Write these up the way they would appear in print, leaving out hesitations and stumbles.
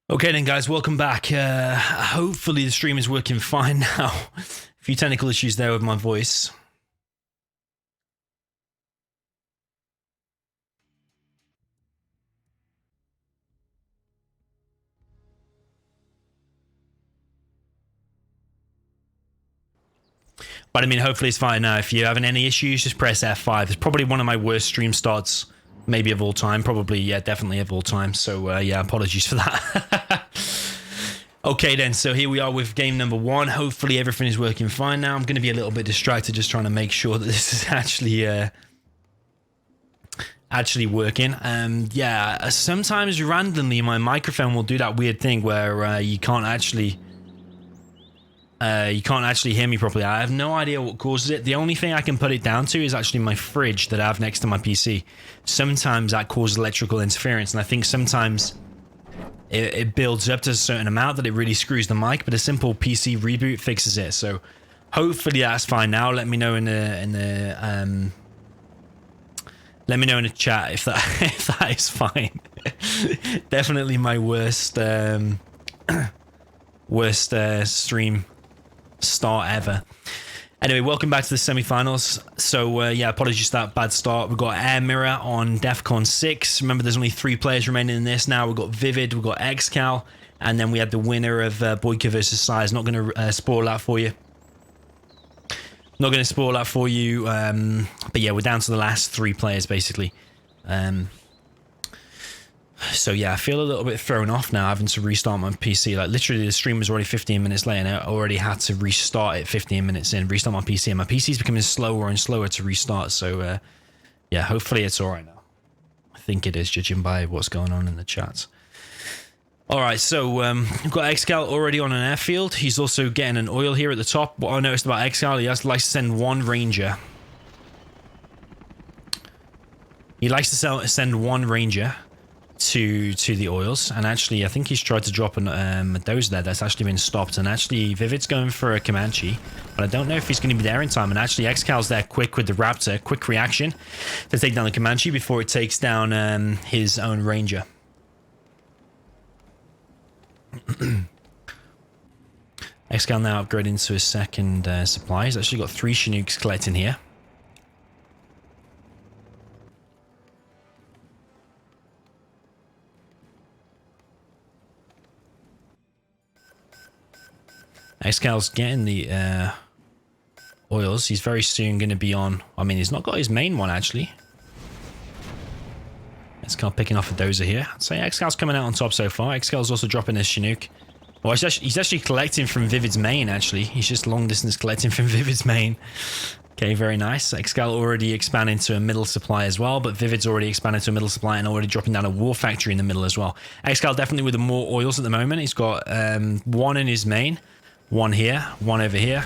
Okay then guys, welcome back. Hopefully the stream is working fine now. A few technical issues there with my voice. But I mean, hopefully it's fine now. If you're having any issues, just press F5. It's probably one of my worst stream starts, maybe of all time. Probably, yeah, definitely of all time. So yeah, apologies for that. Okay then, so here we are with game number one. Hopefully everything is working fine now. I'm going to be a little bit distracted just trying to make sure that this is actually working. Yeah, sometimes randomly my microphone will do that weird thing where you can't actually hear me properly. I have no idea what causes it. The only thing I can put it down to is actually my fridge that I have next to my PC. Sometimes that causes electrical interference, and I think sometimes it builds up to a certain amount that it really screws the mic, but a simple PC reboot fixes it. So hopefully that's fine now. Let me know in the chat if that is fine. Definitely my worst stream start ever. Anyway, welcome back to the semi-finals. So yeah, apologies for that bad start. We've got Air Mirror on DEFCON 6. Remember, there's only 3 players remaining in this now. We've got ViViD, we've got ExCaL, and then we had the winner of Boyka versus Size. Not going to spoil that for you. But yeah, we're down to the last 3 players, basically. So yeah, I feel a little bit thrown off now having to restart my PC. Like literally the stream was already 15 minutes late and I already had to restart it 15 minutes in, restart my PC, and my PC is becoming slower and slower to restart. So yeah, hopefully it's all right now. I think it is, judging by what's going on in the chat. All right, so we've got ExCaL already on an airfield. He's also getting an oil here at the top. What I noticed about ExCaL, he likes to send one ranger. He likes to send one ranger to the oils, and actually I think he's tried to drop a dozer there that's actually been stopped, and actually ViViD's going for a Comanche, but I don't know if he's going to be there in time. And actually ExCaL's there quick with the Raptor, quick reaction to take down the Comanche before it takes down his own ranger. ExCaL now upgrading to his second supply. He's actually got 3 Chinooks collecting here. ExCaL's getting the oils. He's very soon going to be on. I mean, he's not got his main one, actually. ExCaL picking off a dozer here. I'd say ExCaL's coming out on top so far. ExCaL's also dropping his Chinook. Well, he's actually collecting from ViViD's main, actually. He's just long distance collecting from ViViD's main. Okay, very nice. ExCaL already expanding to a middle supply as well, but ViViD's already expanded to a middle supply and already dropping down a war factory in the middle as well. ExCaL definitely with the more oils at the moment. He's got 1 in his main. 1 here, 1 over here.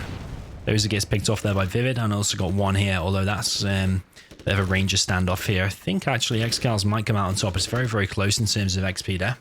Those gets picked off there by ViViD, and also got 1 here, although that's a bit of a ranger standoff here. I think actually ExCaL's might come out on top. It's very, very close in terms of XP there.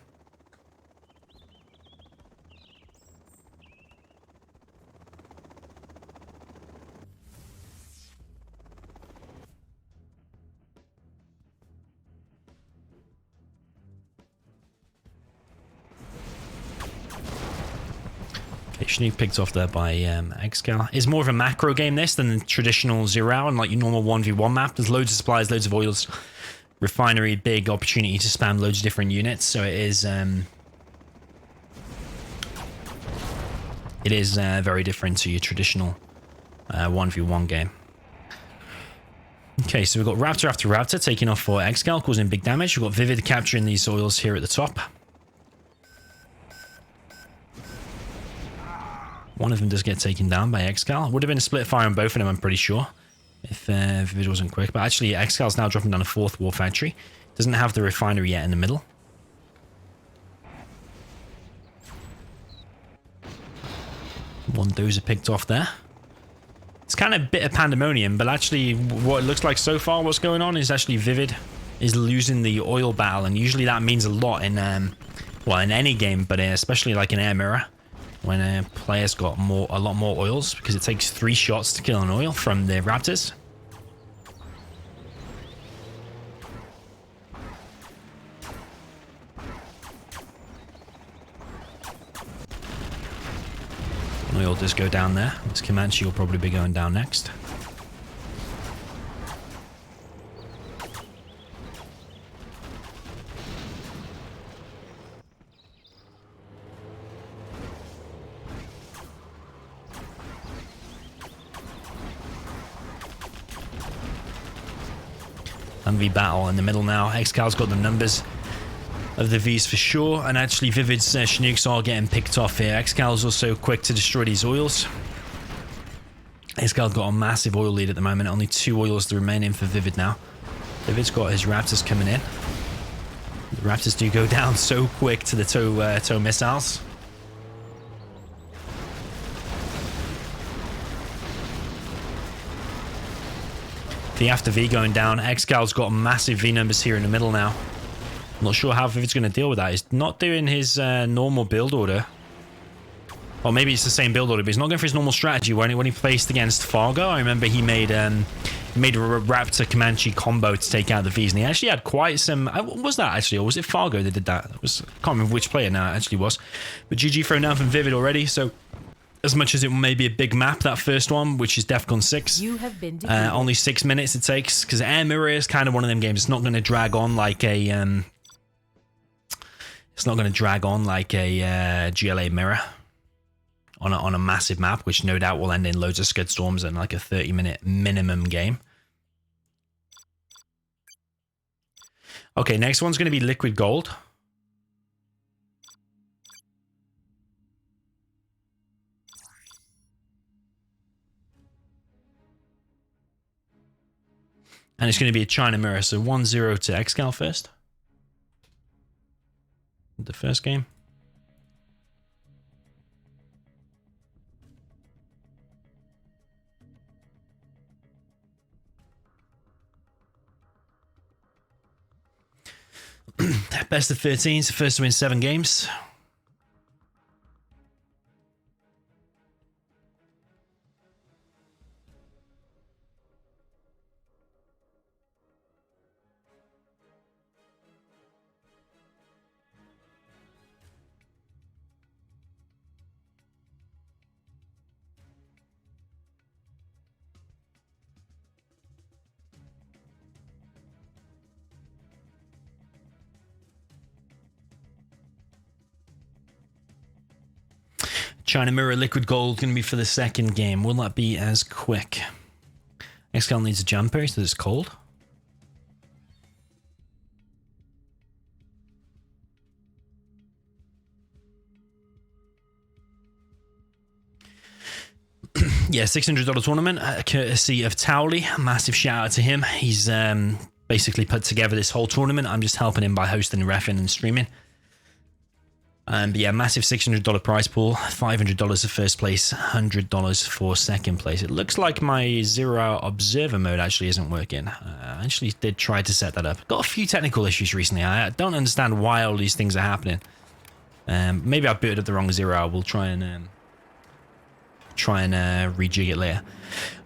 Chinook picked off there by ExCaL. It's more of a macro game this than the traditional 0 and like your normal 1v1 map. There's loads of supplies, loads of oils, refinery, big opportunity to spam loads of different units. So it is very different to your traditional 1v1 game. Okay, so we've got Raptor after Raptor taking off for ExCaL, causing big damage. We've got ViViD capturing these oils here at the top. One of them does get taken down by ExCaL. Would have been a split fire on both of them, I'm pretty sure, if ViViD wasn't quick. But actually, ExCaL's now dropping down a 4th war factory. Doesn't have the refinery yet in the middle. One dozer picked off there. It's kind of a bit of pandemonium, but actually what it looks like so far, what's going on is actually ViViD is losing the oil battle, and usually that means a lot in, well, in any game, but especially like in Air Mirror, when a player's got a lot more oils, because it takes 3 shots to kill an oil from the Raptors. does go down there. This Comanche will probably be going down next. MV battle in the middle now. ExCaL's got the numbers of the Vs for sure, and actually ViViD's Chinooks are getting picked off here. ExCaL's also quick to destroy these oils. ExCaL's got a massive oil lead at the moment, only 2 oils remaining for ViViD now. ViViD's got his Raptors coming in. The Raptors do go down so quick to the tow missiles. The after V going down. ExCaL's got massive V numbers here in the middle now. Not sure how ViViD's going to deal with that. He's not doing his normal build order. Or maybe it's the same build order, but he's not going for his normal strategy. When he placed against Fargo, I remember he made a Raptor Comanche combo to take out the Vs, and he actually had quite some... Was that actually, or was it Fargo that did that? I can't remember which player now it actually was. But GG thrown down from ViViD already, so... As much as it may be a big map, that first one, which is DEFCON 6, only 6 minutes it takes, because Air Mirror is kind of one of them games. It's not going to drag on like a... It's not going to drag on like a GLA Mirror on a massive map, which no doubt will end in loads of scud storms and like a 30-minute minimum game. Okay, next one's going to be Liquid Gold. And it's going to be a China Mirror, so 1-0 to ExCaL first. The first game. Best of 13s, the first to win 7 games. China Mirror Liquid Gold going to be for the second game. Will that be as quick? ExCaL needs a jumper so it's cold. Yeah, $600 tournament, courtesy of Toweleeeie. Massive shout out to him. He's basically put together this whole tournament. I'm just helping him by hosting, reffing, and streaming. But yeah, massive $600 prize pool, $500 for first place, $100 for second place. It looks like my 0 hour observer mode actually isn't working. I actually did try to set that up. Got a few technical issues recently. I don't understand why all these things are happening. Maybe I booted up the wrong 0 hour. We'll try and rejig it later.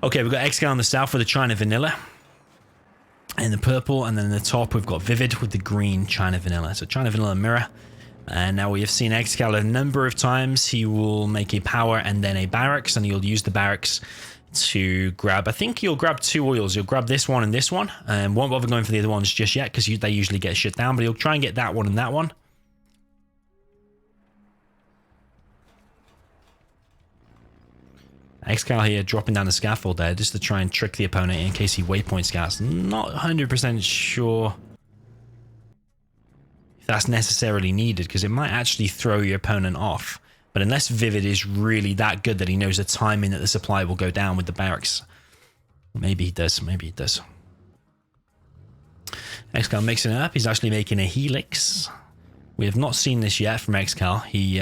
Okay, we've got ExCaL on the south with the China Vanilla in the purple, and then in the top we've got ViViD with the green China Vanilla. So China Vanilla Mirror. And now we have seen ExCaL a number of times. He will make a power and then a barracks, and he'll use the barracks to grab, I think he'll grab 2 oils. He'll grab this one and this one, and won't bother going for the other ones just yet because they usually get shut down, but he'll try and get that one and that one. ExCaL here dropping down the scaffold there just to try and trick the opponent in case he waypoint scouts. Not 100% sure that's necessarily needed because it might actually throw your opponent off. But unless ViViD is really that good that he knows the timing that the supply will go down with the barracks. Maybe he does, maybe he does. ExCaL mixing it up. He's actually making a helix. We have not seen this yet from ExCaL. He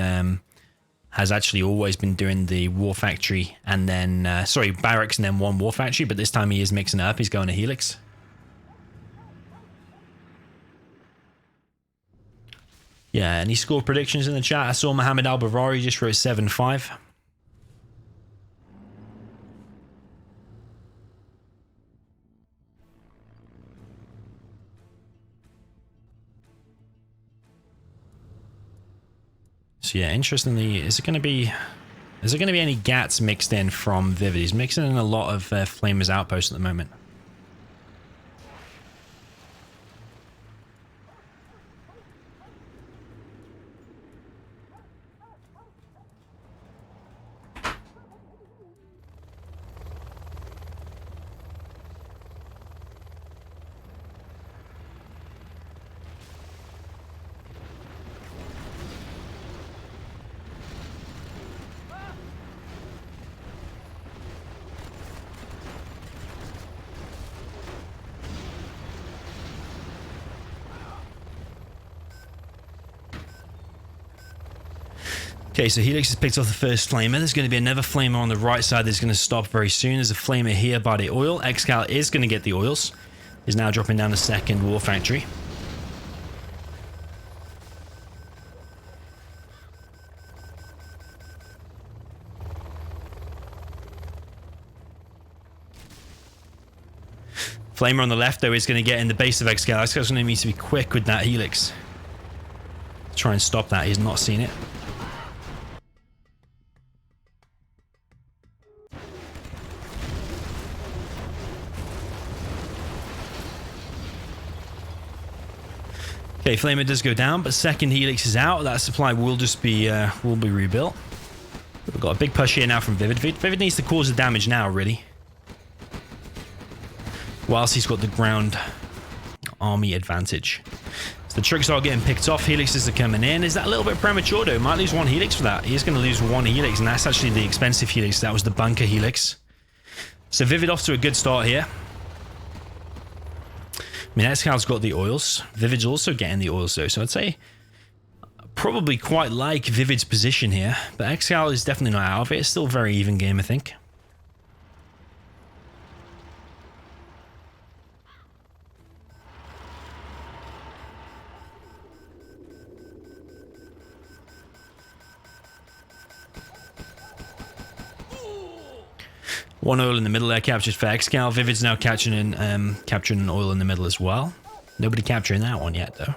has actually always been doing the war factory and then, barracks and then one war factory. But this time he is mixing it up. He's going a helix. Yeah, any score predictions in the chat? I saw Mohammed Al-Bavari just wrote 7-5. So yeah, interestingly, is it going to be... Is there going to be any GATs mixed in from ViViD? He's mixing in a lot of Flamer's outposts at the moment. Okay, so Helix has picked off the first Flamer. There's going to be another Flamer on the right side that's going to stop very soon. There's a Flamer here by the oil. ExCaL is going to get the oils. He's now dropping down the second war factory. Flamer on the left, though, is going to get in the base of ExCaL. ExCal's going to need to be quick with that Helix. Try and stop that. He's not seen it. Okay, Flamer does go down, but second Helix is out. That supply will just be rebuilt. We've got a big push here now from ViViD. ViViD needs to cause the damage now, really. Whilst he's got the ground army advantage. So the tricks are getting picked off. Helixes are coming in. Is that a little bit premature, though? Might lose one Helix for that. He's going to lose one Helix, and that's actually the expensive Helix. That was the bunker Helix. So ViViD off to a good start here. I mean, ExCal's got the oils. ViViD's also getting the oils, though. So I'd say probably quite like ViViD's position here. But ExCaL is definitely not out of it. It's still a very even game, I think. One oil in the middle there captured for ExCaL. ViViD's now capturing an oil in the middle as well. Nobody capturing that one yet, though.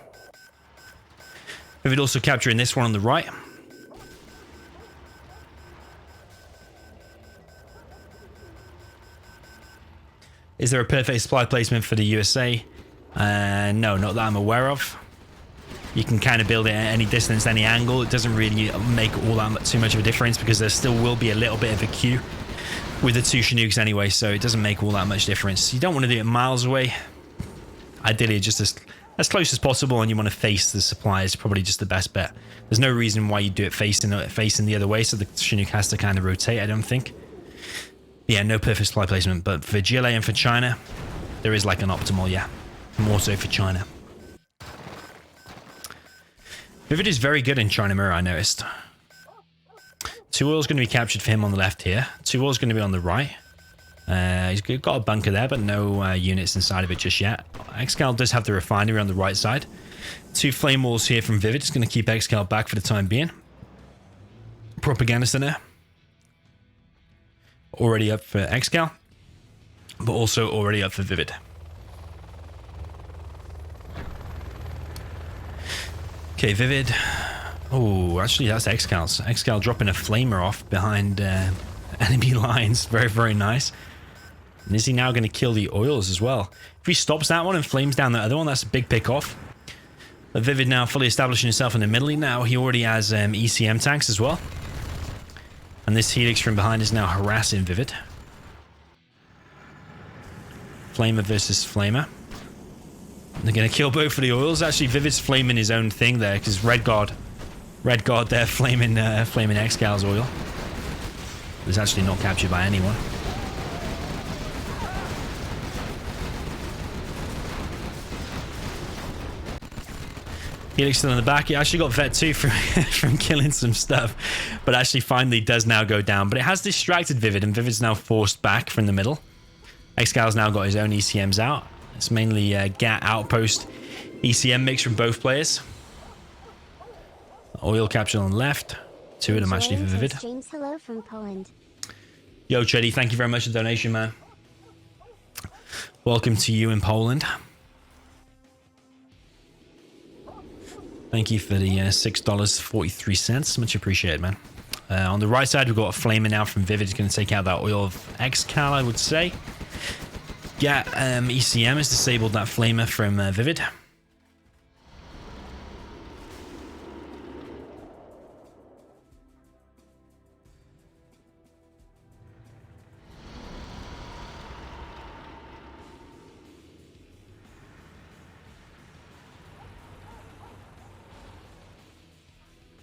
ViViD also capturing this one on the right. Is there a perfect supply placement for the USA? No, not that I'm aware of. You can kind of build it at any distance, any angle. It doesn't really make all that too much of a difference because there still will be a little bit of a queue with the two Chinooks anyway, so it doesn't make all that much difference. You don't want to do it miles away. Ideally, just as close as possible, and you want to face the supply is probably just the best bet. There's no reason why you do it facing the other way, so the Chinook has to kind of rotate, I don't think. Yeah, no perfect supply placement, but for GLA and for China, there is like an optimal, yeah. More so for China. ViViD is very good in China Mirror, I noticed. Two oil's going to be captured for him on the left here. Two oil's going to be on the right. He's got a bunker there, but no units inside of it just yet. ExCaL does have the refinery on the right side. Two flame walls here from ViViD. It's going to keep ExCaL back for the time being. Propaganda center. Already up for ExCaL, but also already up for ViViD. Okay, ViViD. Oh, actually, that's ExCal's. ExCaL dropping a flamer off behind enemy lines. Very, very nice. And is he now going to kill the oils as well? If he stops that one and flames down the other one, that's a big pick off. But ViViD now fully establishing himself in the middle. Now he already has ECM tanks as well. And this Helix from behind is now harassing ViViD. Flamer versus Flamer. They're going to kill both of the oils. Actually, ViViD's flaming his own thing there because Red Guard there flaming ExCal's oil. It's actually not captured by anyone. Helix still in the back. He actually got vet 2 from killing some stuff, but actually finally does now go down. But it has distracted ViViD, and ViViD's now forced back from the middle. ExCal's now got his own ECMs out. It's mainly GAT outpost ECM mix from both players. Oil capture on the left. Two of them actually for ViViD. James, hello from Poland. Yo, Cheddy, thank you very much for the donation, man. Welcome to you in Poland. Thank you for the $6.43. Much appreciated, man. On the right side, we've got a flamer now from ViViD. It's going to take out that oil of ExCaL, I would say. Yeah, ECM has disabled that flamer from ViViD.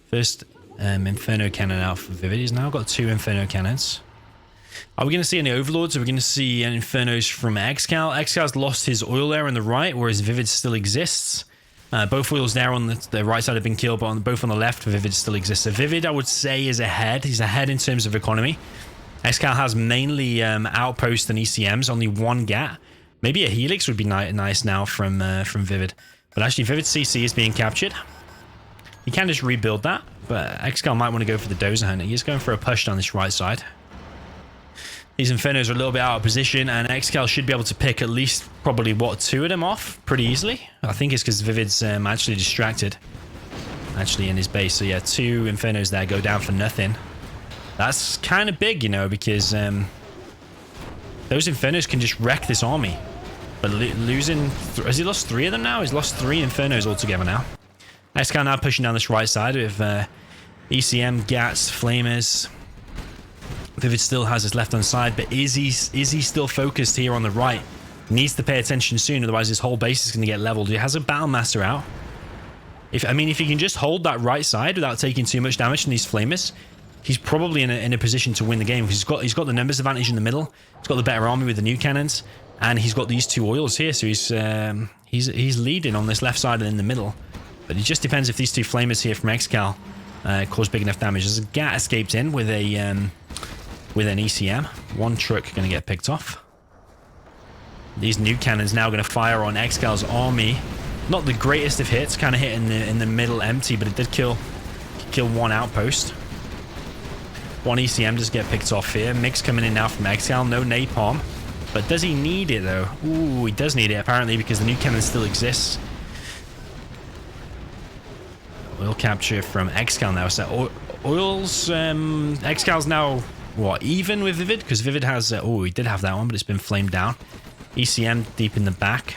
First Inferno cannon out for ViViD. He's now got 2 Inferno cannons. Are we going to see any Overlords? Are we going to see any Infernos from ExCaL? ExCal's lost his oil there on the right, whereas ViViD still exists. Both oils there on the right side have been killed, but both on the left, ViViD still exists. So ViViD, I would say, is ahead. He's ahead in terms of economy. ExCaL has mainly outposts and ECMs, only 1 GAT. Maybe a Helix would be nice now from ViViD. But actually, ViViD CC is being captured. You can just rebuild that, but ExCaL might want to go for the Dozer Hunter. He's going for a push down this right side. These Infernos are a little bit out of position, and ExCaL should be able to pick at least probably, what, 2 of them off pretty easily. I think it's because ViViD's actually distracted, in his base. So yeah, 2 Infernos there go down for nothing. That's kind of big, you know, because those Infernos can just wreck this army. But losing... has he lost 3 of them now? He's lost 3 Infernos altogether now. ExCaL now pushing down this right side with ECM, GATs, Flamers. ViViD still has his left-hand side, but is he still focused here on the right? Needs to pay attention soon, otherwise his whole base is going to get leveled. He has a Battlemaster out. If he can just hold that right side without taking too much damage from these Flamers, he's probably in a position to win the game. He's got the numbers advantage in the middle. He's got the better army with the new cannons, and he's got these 2 oils here, so he's leading on this left side and in the middle. But it just depends if these 2 Flamers here from ExCaL cause big enough damage. There's a GAT escaped in with an ECM. 1 truck going to get picked off. These new cannons now going to fire on ExCaL's army. Not the greatest of hits, kind of hit in the middle empty, but it did kill 1 outpost. 1 ECM does get picked off here. Mix coming in now from ExCaL. No napalm. But does he need it though? Ooh, he does need it apparently, because the new cannon still exists. Oil capture from ExCaL now. So oils, ExCal's now, what, even with ViViD? Because ViViD has, oh, he did have that one, but it's been flamed down. ECM deep in the back.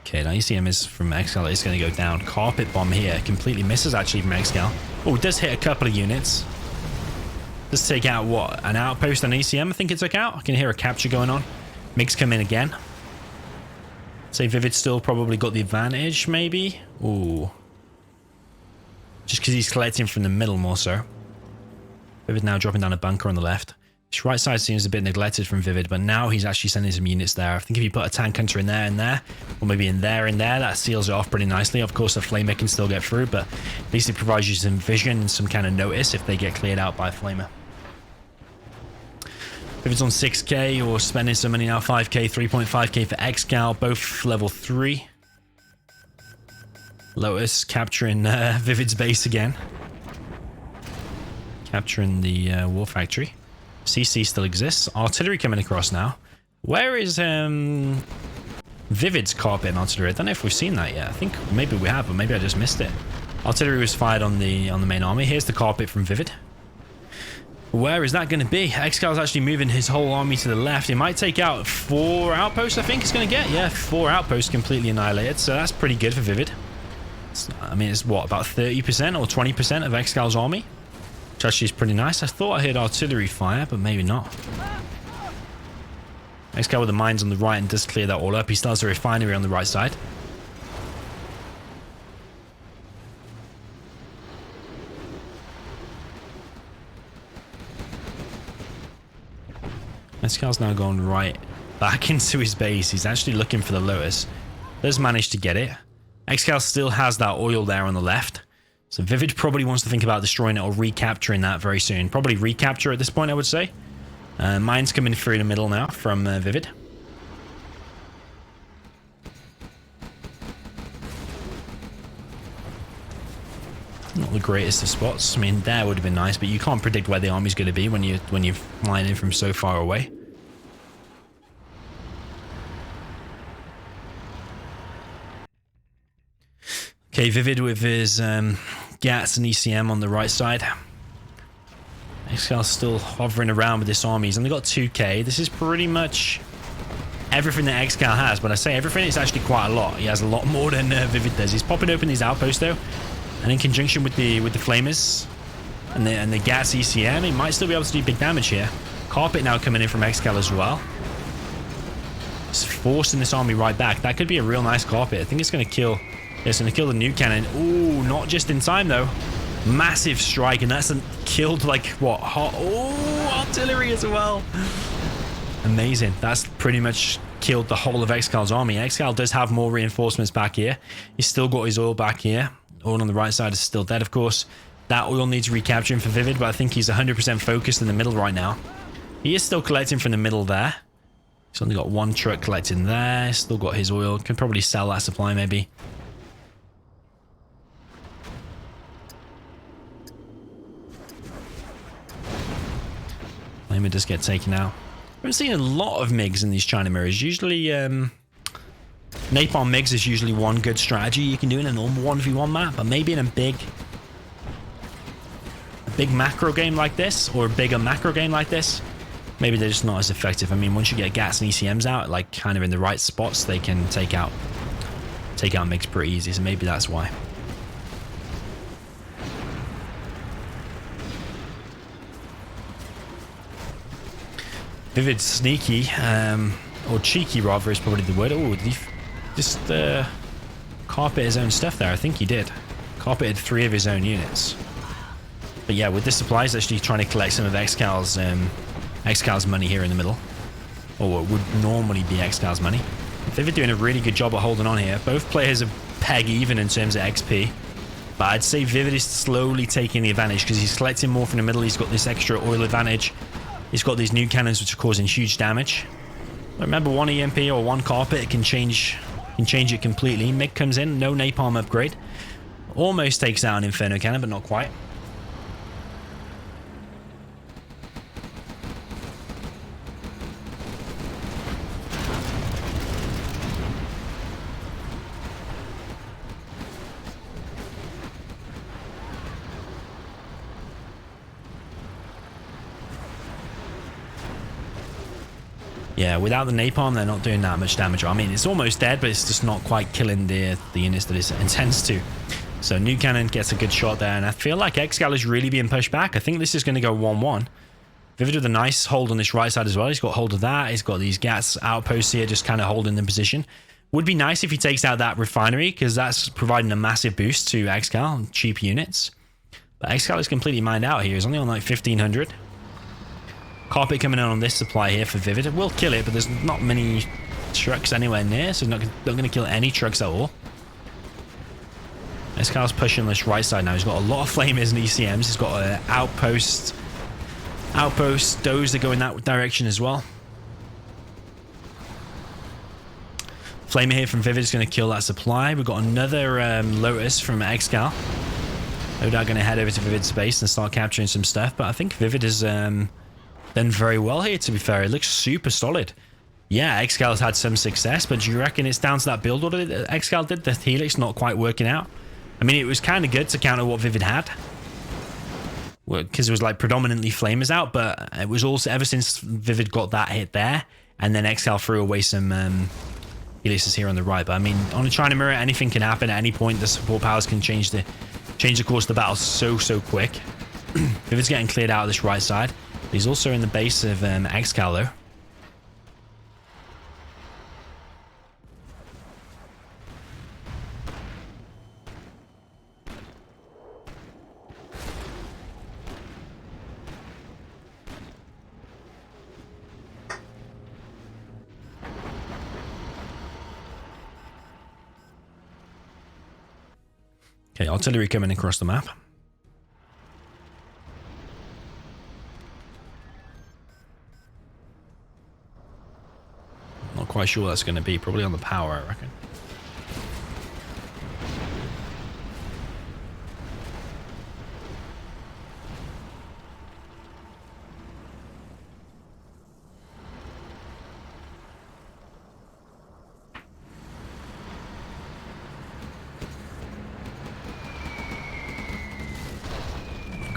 Okay, now ECM is from ExCaL. It's going to go down. Carpet bomb here. Completely misses actually from ExCaL. Oh, it does hit a couple of units. Does take out, what, an outpost and ECM I think it took out. I can hear a capture going on. Mix come in again. Say ViViD still probably got the advantage, maybe? Ooh. Just because he's collecting from the middle more so. ViViD now dropping down a bunker on the left. This right side seems a bit neglected from ViViD, but now he's actually sending some units there. I think if you put a tank hunter in there, or maybe in there, that seals it off pretty nicely. Of course, the flamer can still get through, but at least it provides you some vision and some kind of notice if they get cleared out by a flamer. ViVid's on 6k or spending some money now, 5k, 3.5k for ExCaL, both level 3. Lotus capturing ViVid's base again. Capturing the war factory. CC still exists. Artillery coming across now. Where is ViVid's carpet and artillery? I don't know if we've seen that yet. I think maybe we have, but maybe I just missed it. Artillery was fired on the main army. Here's the carpet from ViViD. Where is that going to be? ExCal's actually moving his whole army to the left. He might take out 4 outposts, I think it's going to get. Yeah, 4 outposts completely annihilated. So that's pretty good for ViViD. I mean, it's what, about 30% or 20% of ExCal's army? Which actually is pretty nice. I thought I heard artillery fire, but maybe not. ExCaL with the mines on the right and does clear that all up. He starts a refinery on the right side. ExCal's now going right back into his base. He's actually looking for the Lotus. Does manage to get it. ExCaL still has that oil there on the left. So ViViD probably wants to think about destroying it or recapturing that very soon. Probably recapture at this point, I would say. Mines coming through the middle now from ViViD. Not the greatest of spots. I mean, there would have been nice, but you can't predict where the army's going to be when you're flying in from so far away. Okay, ViViD with his GATs and ECM on the right side. ExCaL's still hovering around with this army. He's only got 2k. This is pretty much everything that ExCaL has, but I say everything is actually quite a lot. He has a lot more than ViViD does. He's popping open these outposts though, and in conjunction with the flamers and the GATs ECM, he might still be able to do big damage here. Carpet now coming in from ExCaL as well. It's forcing this army right back. That could be a real nice carpet. I think it's going to kill. It's going to kill the nuke cannon. Ooh, not just in time though. Massive strike, and that's killed like what? Oh, artillery as well. Amazing. That's pretty much killed the whole of ExCaL's army. ExCaL does have more reinforcements back here. He's still got his oil back here. Oil on the right side is still dead, of course. That oil needs recapturing for ViViD, but I think he's 100% focused in the middle right now. He is still collecting from the middle there. He's only got one truck collecting there. Still got his oil. Can probably sell that supply maybe. Flamer does get taken out. I've seen a lot of MiGs in these China mirrors. Usually, napalm MiGs is usually one good strategy you can do in a normal 1v1 map, but maybe in a big macro game like this, or a bigger macro game like this, maybe they're just not as effective. I mean, once you get GATs and ECMs out, like kind of in the right spots, they can take out MiGs pretty easy, so maybe that's why. ViViD's sneaky, or cheeky rather is probably the word. Oh, did he just carpet his own stuff there? I think he did. Carpeted 3 of his own units. But yeah, with the supplies, actually trying to collect some of ExCaL's money here in the middle. Or what would normally be ExCaL's money. ViViD doing a really good job of holding on here. Both players are peg even in terms of XP. But I'd say ViViD is slowly taking the advantage because he's collecting more from the middle. He's got this extra oil advantage. He's got these new cannons which are causing huge damage. Remember, one EMP or one carpet can change it completely. MiG comes in, no napalm upgrade. Almost takes out an Inferno cannon, but not quite. Yeah, without the napalm, they're not doing that much damage. I mean, it's almost dead, but it's just not quite killing the units that it intends to. So, new cannon gets a good shot there, and I feel like ExCaL is really being pushed back. I think this is going to go 1-1. ViViD with a nice hold on this right side as well. He's got hold of that. He's got these GATs outposts here, just kind of holding the position. Would be nice if he takes out that refinery, because that's providing a massive boost to ExCaL, cheap units. But ExCaL is completely mined out here. He's only on like 1,500. Carpet coming in on this supply here for ViViD. It will kill it, but there's not many trucks anywhere near, so not going to kill any trucks at all. ExCaL's pushing this right side now. He's got a lot of flamers and ECMs. He's got an outpost, those that go in that direction as well. Flamer here from ViViD is going to kill that supply. We've got another Lotus from ExCaL. No doubt going to head over to ViViD's base and start capturing some stuff, but I think ViViD is done very well here, to be fair. It looks super solid. Yeah, ExCaL has had some success, but do you reckon it's down to that build order that ExCaL did? The Helix not quite working out? I mean, it was kind of good to counter what ViViD had, because it was like predominantly flamers out, but it was also ever since ViViD got that hit there, and then ExCaL threw away some Helixes here on the right. But I mean, on a China mirror, anything can happen at any point. The support powers can change the course of the battle so quick. ViViD's getting cleared out of this right side. He's also in the base of ExCaL though. Okay, artillery coming across the map. Not quite sure what that's going to be. Probably on the power, I reckon.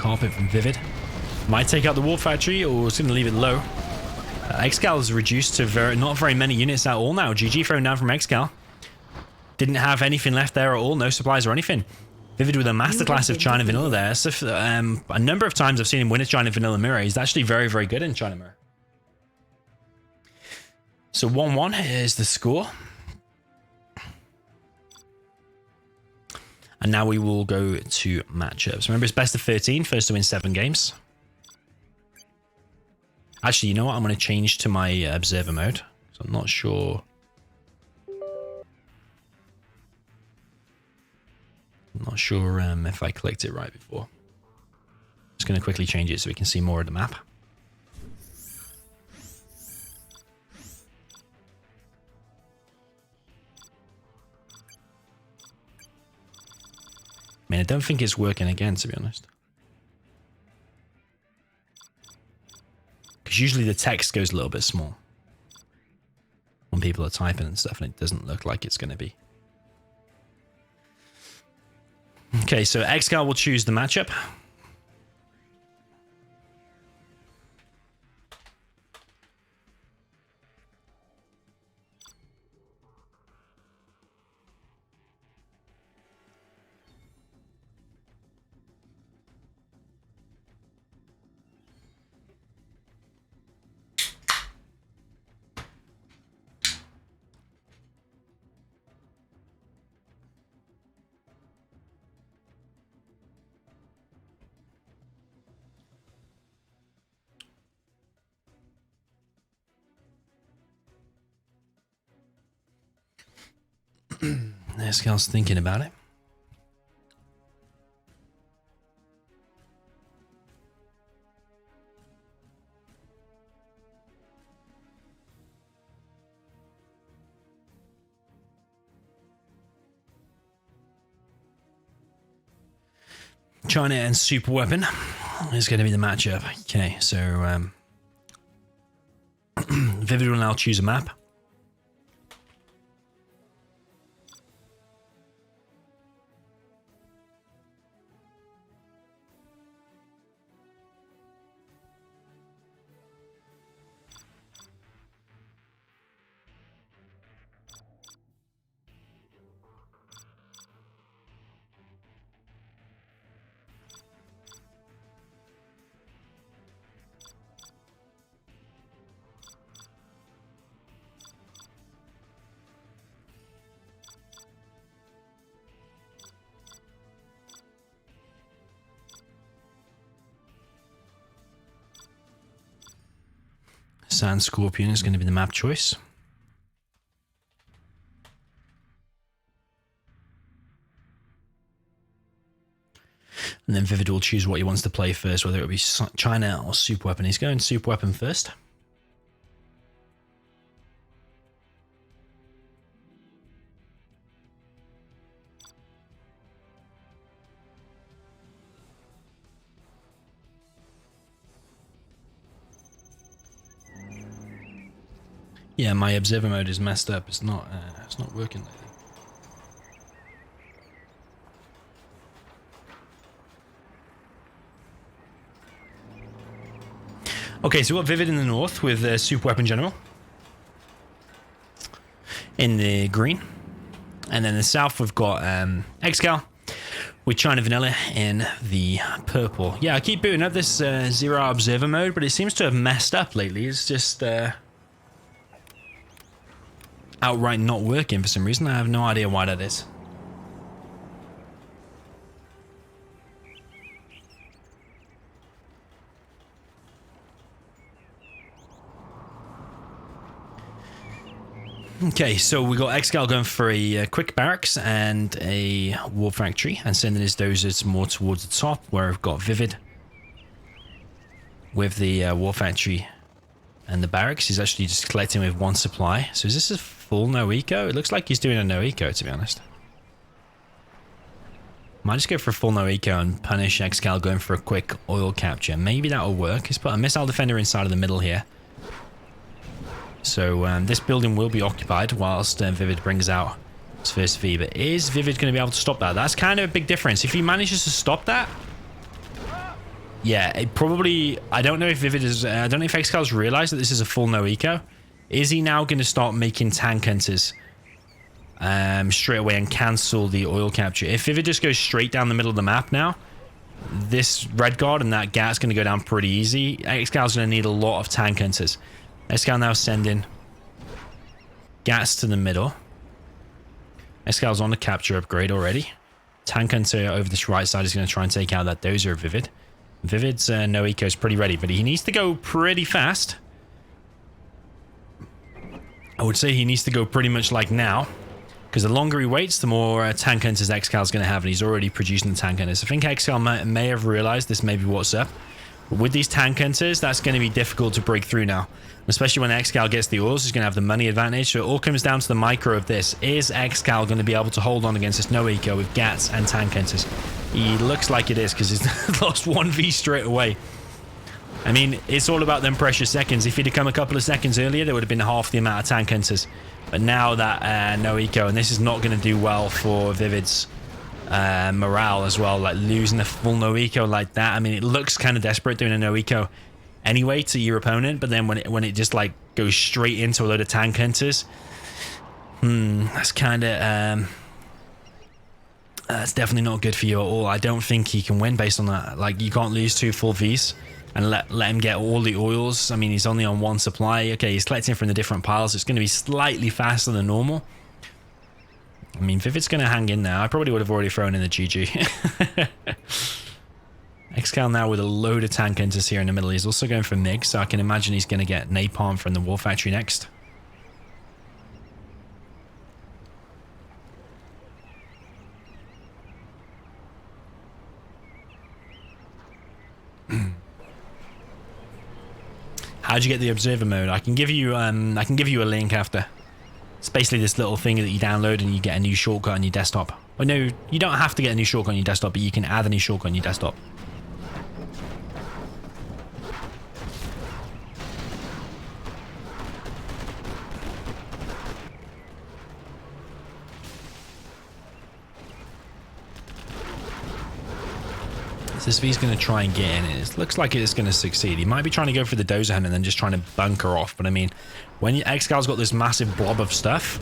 carpet from ViViD. Might take out the War Factory, or it's going to leave it low. ExCaL is reduced to not very many units at all now. GG thrown down from ExCaL. Didn't have anything left there at all, no supplies or anything. ViViD with a masterclass of China Vanilla there. So a number of times I've seen him win a China Vanilla mirror. He's actually very, very good in China mirror. So 1-1 is the score. And now we will go to matchups. Remember, it's best of 13, first to win 7 games. Actually, you know what? I'm going to change to my observer mode. So I'm not sure. I'm not sure if I clicked it right before. Just going to quickly change it so we can see more of the map. I mean, I don't think it's working again, to be honest. Because usually the text goes a little bit small when people are typing and stuff, and it doesn't look like it's going to be. Okay, so ExCaL will choose the matchup. ExCal's thinking about it. China and Super Weapon is going to be the matchup. Okay, so ViViD will now choose a map. Sand Scorpion is going to be the map choice. And then ViViD will choose what he wants to play first, whether it be China or Super Weapon. He's going Super Weapon first. Yeah, my observer mode is messed up. It's not working lately. Okay, so we've got ViViD in the north with Super Weapon General in the green. And then in the south, we've got ExCaL with China Vanilla in the purple. Yeah, I keep booting up this 0 observer mode, but it seems to have messed up lately. It's just outright not working for some reason. I have no idea why that is. Okay, so we got ExCaL going for a quick barracks and a war factory, and sending his dozers more towards the top, where I've got ViViD with the war factory and the barracks. He's actually just collecting with 1 supply. So is this a full no eco? It looks like he's doing a no eco, to be honest. Might just go for a full no eco and punish ExCaL going for a quick oil capture. Maybe that'll work. He's put a missile defender inside of the middle here. So this building will be occupied whilst ViViD brings out his first V. But is ViViD going to be able to stop that? That's kind of a big difference. If he manages to stop that, Yeah, it probably... I don't know if ViViD is... I don't know if ExCaL's realized that this is a full no eco. Is he now going to start making tank hunters straight away and cancel the oil capture? If ViViD just goes straight down the middle of the map now, this red guard and that gat's going to go down pretty easy. ExCaL's going to need a lot of tank hunters. ExCaL now sending gats to the middle. ExCaL's on the capture upgrade already. Tank hunter over this right side is going to try and take out that dozer of ViViD. ViViD's no eco is pretty ready, but he needs to go pretty fast. I would say he needs to go pretty much like now, because the longer he waits, the more tank hunters ExCaL's going to have, and he's already producing the tank hunters. I think ExCaL may have realized this may be what's up. But with these tank hunters, that's going to be difficult to break through now. Especially when ExCaL gets the oils, he's going to have the money advantage. So it all comes down to the micro of this. Is ExCaL going to be able to hold on against this no eco with gats and tank hunters? He looks like it is, because he's lost 1v straight away. I mean, it's all about them precious seconds. If he'd have come a couple of seconds earlier, there would have been half the amount of tank hunters. But now that no eco, and this is not going to do well for ViViD's morale as well. Like losing a full no eco like that. I mean, it looks kind of desperate doing a no eco anyway to your opponent, but then when it just like goes straight into a load of tank hunters, that's kind of that's definitely not good for you at all. I don't think he can win based on that. Like, you can't lose 2 full Vs and let him get all the oils. I mean, he's only on 1 supply. Okay, he's collecting from the different piles. It's going to be slightly faster than normal. I mean, ViViD's going to hang in there. I probably would have already thrown in the GG. ExCaL now with a load of tank hunters here in the middle. He's also going for MiG, so I can imagine he's going to get napalm from the War Factory next. How'd you get the observer mode? I can give you a link after. It's basically this little thing that you download and you get a new shortcut on your desktop. Oh no, you don't have to get a new shortcut on your desktop, but you can add a new shortcut on your desktop. This V's going to try and get in. It looks like it's going to succeed. He might be trying to go for the dozer hunt and then just trying to bunker off. But I mean, when ExCaL's got this massive blob of stuff,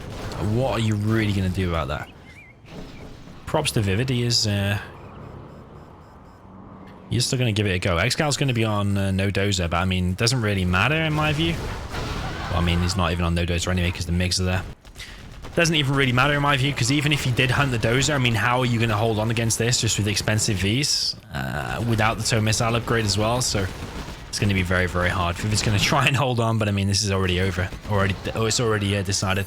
what are you really going to do about that? Props to ViViD. He's still going to give it a go. ExCaL's going to be on no dozer, but I mean, doesn't really matter in my view. Well, I mean, he's not even on no dozer anyway because the MiGs are there. Doesn't even really matter in my view, because even if he did hunt the dozer, I mean, how are you going to hold on against this just with expensive Vs without the tow missile upgrade as well? So it's going to be very, very hard. ViViD's going to try and hold on, but I mean, this is already over. It's already decided.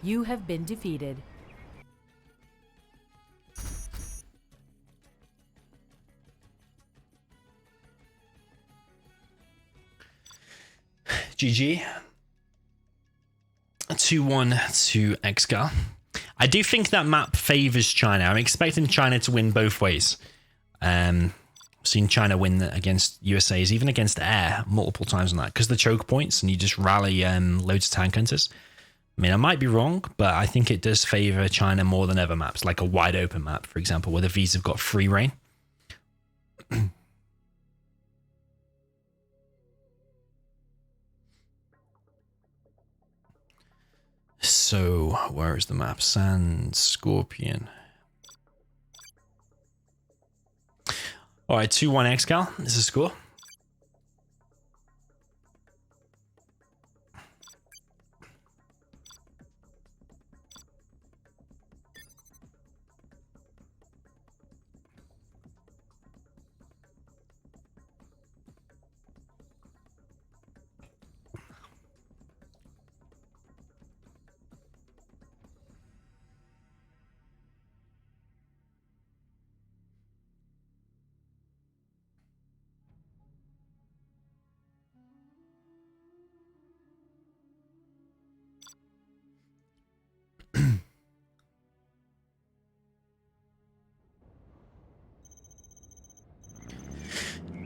You have been defeated. GG. 2-1 to ExCaL. I do think that map favors China. I'm expecting China to win both ways. Seen China win against USA's, even against air, multiple times on that, because the choke points and you just rally loads of tank hunters. I mean, I might be wrong, but I think it does favor China more than other maps, like a wide open map, for example, where the Vs have got free reign. So, where is the map? Sand Scorpion. Alright, 2-1 ExCaL. This is a score.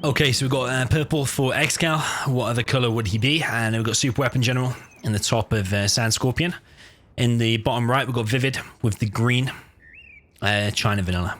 Okay, so we've got purple for ExCaL. What other color would he be? And we've got Super Weapon General in the top of Sand Scorpion. In the bottom right, we've got ViViD with the green. China vanilla.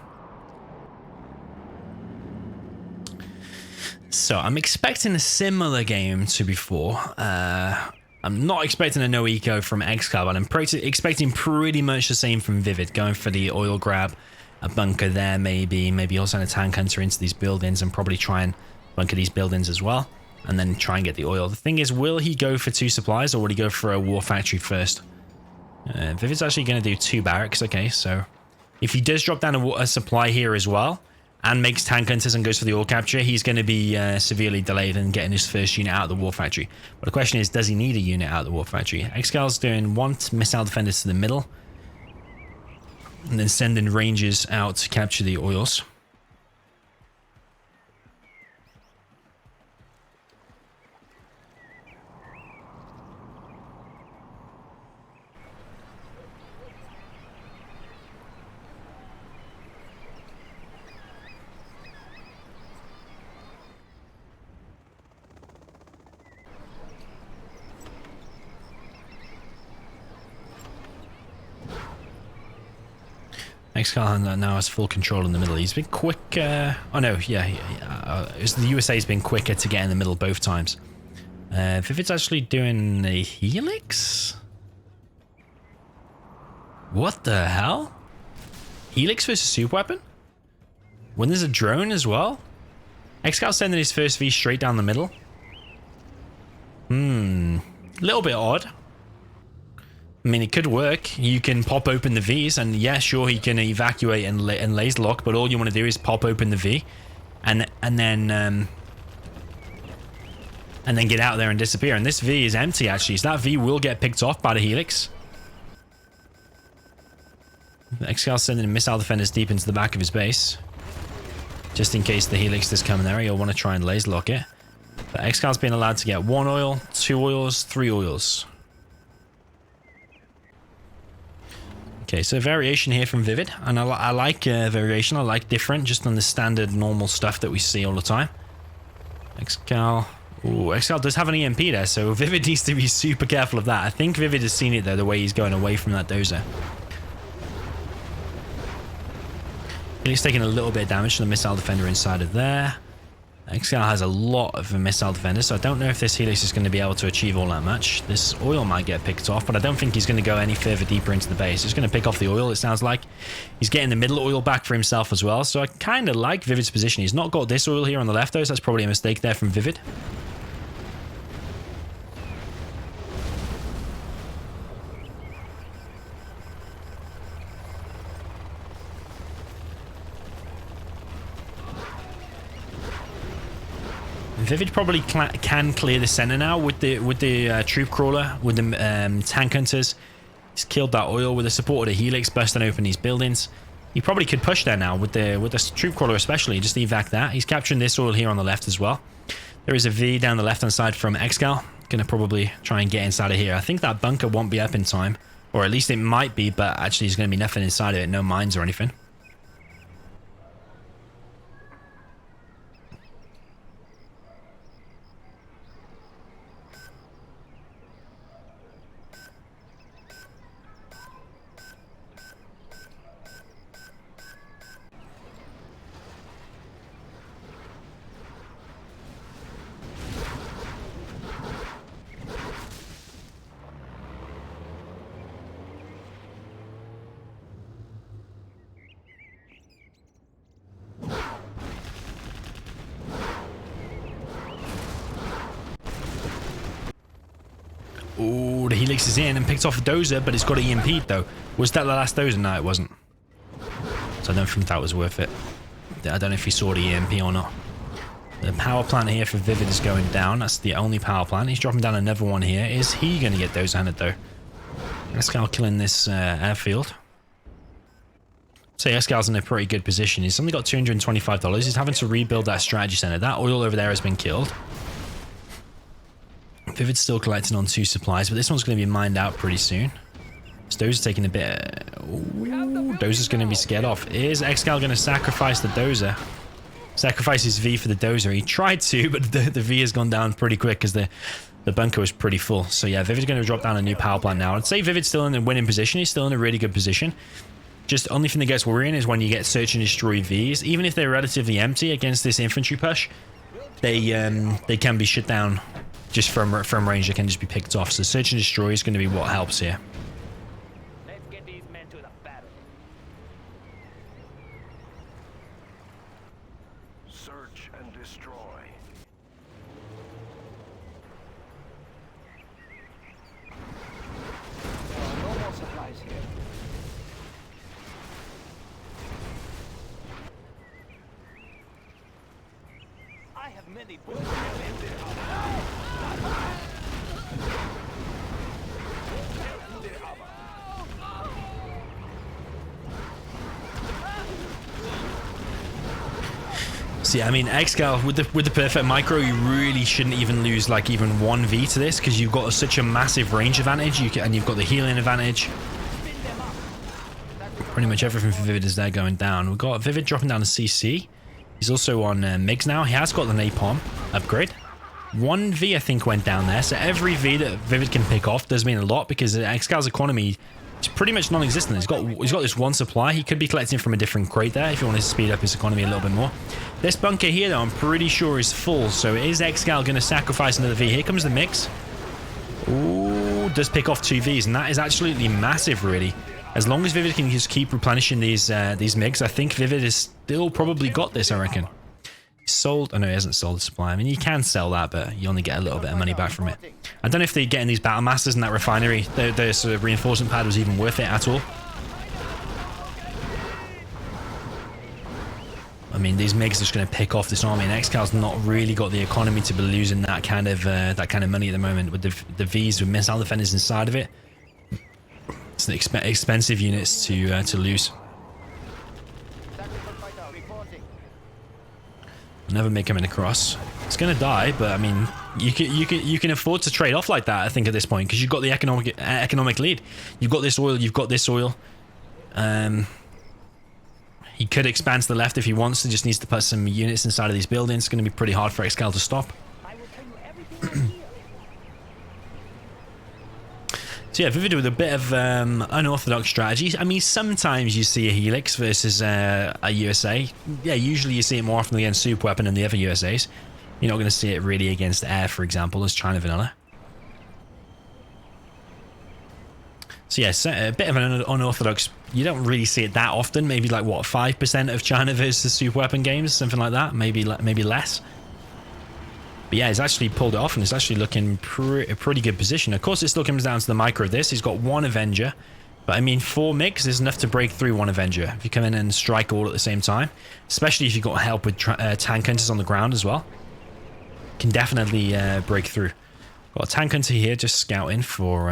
So I'm expecting a similar game to before. I'm not expecting a no eco from ExCaL, but I'm expecting pretty much the same from ViViD. Going for the oil grab, a bunker there maybe also a tank hunter into these buildings and probably try and bunker these buildings as well. And then try and get the oil. The thing is, will he go for 2 supplies or will he go for a war factory first? ViViD's actually going to do 2 barracks. Okay, so if he does drop down a supply here as well and makes tank hunters and goes for the oil capture, he's going to be severely delayed in getting his first unit out of the war factory. But the question is, does he need a unit out of the war factory? ExCaL's doing 1 missile defenders to the middle and then sending rangers out to capture the oils. ExCaL now has full control in the middle. He's been quick. Oh no, the USA's been quicker to get in the middle both times. ViViD's actually doing a helix. What the hell? Helix versus super weapon? When there's a drone as well? ExCaL sending his first V straight down the middle. Little bit odd. I mean, it could work. You can pop open the Vs, and yeah, sure, he can evacuate and laser lock, but all you want to do is pop open the V, and then get out there and disappear. And this V is empty, actually, so that V will get picked off by the Helix. ExCaL sending missile defenders deep into the back of his base, just in case the Helix does come in there. He'll want to try and laser lock it. But ExCal's been allowed to get 1 oil, 2 oils, 3 oils. Okay, so variation here from ViViD, and I like variation. I like different, just on the standard normal stuff that we see all the time. ExCaL. Ooh, ExCaL does have an EMP there, so ViViD needs to be super careful of that. I think ViViD has seen it though, the way he's going away from that dozer. He's taking a little bit of damage to the missile defender inside of there. ExCaL has a lot of missile defenders, so I don't know if this Helix is going to be able to achieve all that much. This oil might get picked off, but I don't think he's going to go any further deeper into the base. He's going to pick off the oil, it sounds like. He's getting the middle oil back for himself as well, so I kind of like ViViD's position. He's not got this oil here on the left, though, so that's probably a mistake there from ViViD. ViViD probably can clear the center now with the troop crawler, with the tank hunters. He's killed that oil with the support of the Helix, busting open these buildings. He probably could push there now with the troop crawler, especially just evac that. He's capturing this oil here on the left as well. There is a V down the left hand side from ExCaL. Gonna probably try and get inside of here. I think that bunker won't be up in time, or at least it might be, but actually there's gonna be nothing inside of it, no mines or anything. Ooh, the Helix is in and picked off a dozer, but it's got an EMP though. Was that the last dozer? No, it wasn't. So I don't think that was worth it. I don't know if he saw the EMP or not. The power plant here for ViViD is going down. That's the only power plant. He's dropping down another one here. Is he going to get dozer-handed though? ExCaL killing this airfield. So ExCal's in a pretty good position. He's only got $225. He's having to rebuild that strategy center. That oil over there has been killed. ViViD's still collecting on 2 supplies, but this one's going to be mined out pretty soon. So Dozer's taking a bit. Ooh, Dozer's going to be scared off. Is ExCaL going to sacrifice the dozer? Sacrifice his V for the dozer. He tried to, but the V has gone down pretty quick because the bunker was pretty full. So yeah, ViViD's going to drop down a new power plant now. I'd say ViViD's still in a winning position. He's still in a really good position. Just only thing that gets worrying is when you get search and destroy Vs. Even if they're relatively empty against this infantry push, they can be shut down just from range. They can just be picked off. So search and destroy is going to be what helps here. Let's get these men to the battle. Search and destroy. No more supplies here. I have many bullets. So yeah, I mean, ExCaL with the perfect micro, you really shouldn't even lose like even 1v to this, because you've got such a massive range advantage, and you've got the healing advantage. Pretty much everything for ViViD is there going down. We've got ViViD dropping down to CC. He's also on MiGs now. He has got the Napalm upgrade. 1v I think went down there, so every V that ViViD can pick off does mean a lot, because ExCaL's economy is pretty much non-existent. He's got this one supply. He could be collecting from a different crate there if you want to speed up his economy a little bit more. This bunker here though, I'm pretty sure is full, so is ExCaL going to sacrifice another V? Here comes the mix. Ooh, does pick off 2 Vs, and that is absolutely massive really. As long as ViViD can just keep replenishing these MiGs, I think ViViD has still probably got this, I reckon. Sold. Oh no, he hasn't sold the supply. I mean, you can sell that, but you only get a little bit of money back from it. I don't know if they're getting these battle masters in that refinery. Their sort of reinforcement pad was even worth it at all. I mean, these MiGs are just going to pick off this army, and ExCaL's not really got the economy to be losing that kind of money at the moment with the Vs with missile defenders inside of it. It's an expensive units to lose. Another MiG coming across. It's gonna die, but I mean, you can afford to trade off like that. I think at this point, because you've got the economic lead. You've got this oil. You've got this oil. He could expand to the left if he wants to. Just needs to put some units inside of these buildings. It's going to be pretty hard for ExCaL to stop. I will tell you everything I hear. So yeah, ViViD with a bit of unorthodox strategy. I mean, sometimes you see a Helix versus a USA. Yeah, usually you see it more often against Super Weapon and the other USAs. You're not going to see it really against Air, for example, as China Vanilla. So yeah, a bit of an unorthodox. You don't really see it that often. Maybe like what, 5% of China versus Super Weapon games, something like that. Maybe less. But yeah, he's actually pulled it off, and it's actually looking a pretty good position. Of course, it still comes down to the micro of this. He's got 1 Avenger, but I mean, 4 MiGs is enough to break through 1 Avenger if you come in and strike all at the same time, especially if you've got help with tank hunters on the ground as well. Can definitely break through. Got a tank hunter here just scouting for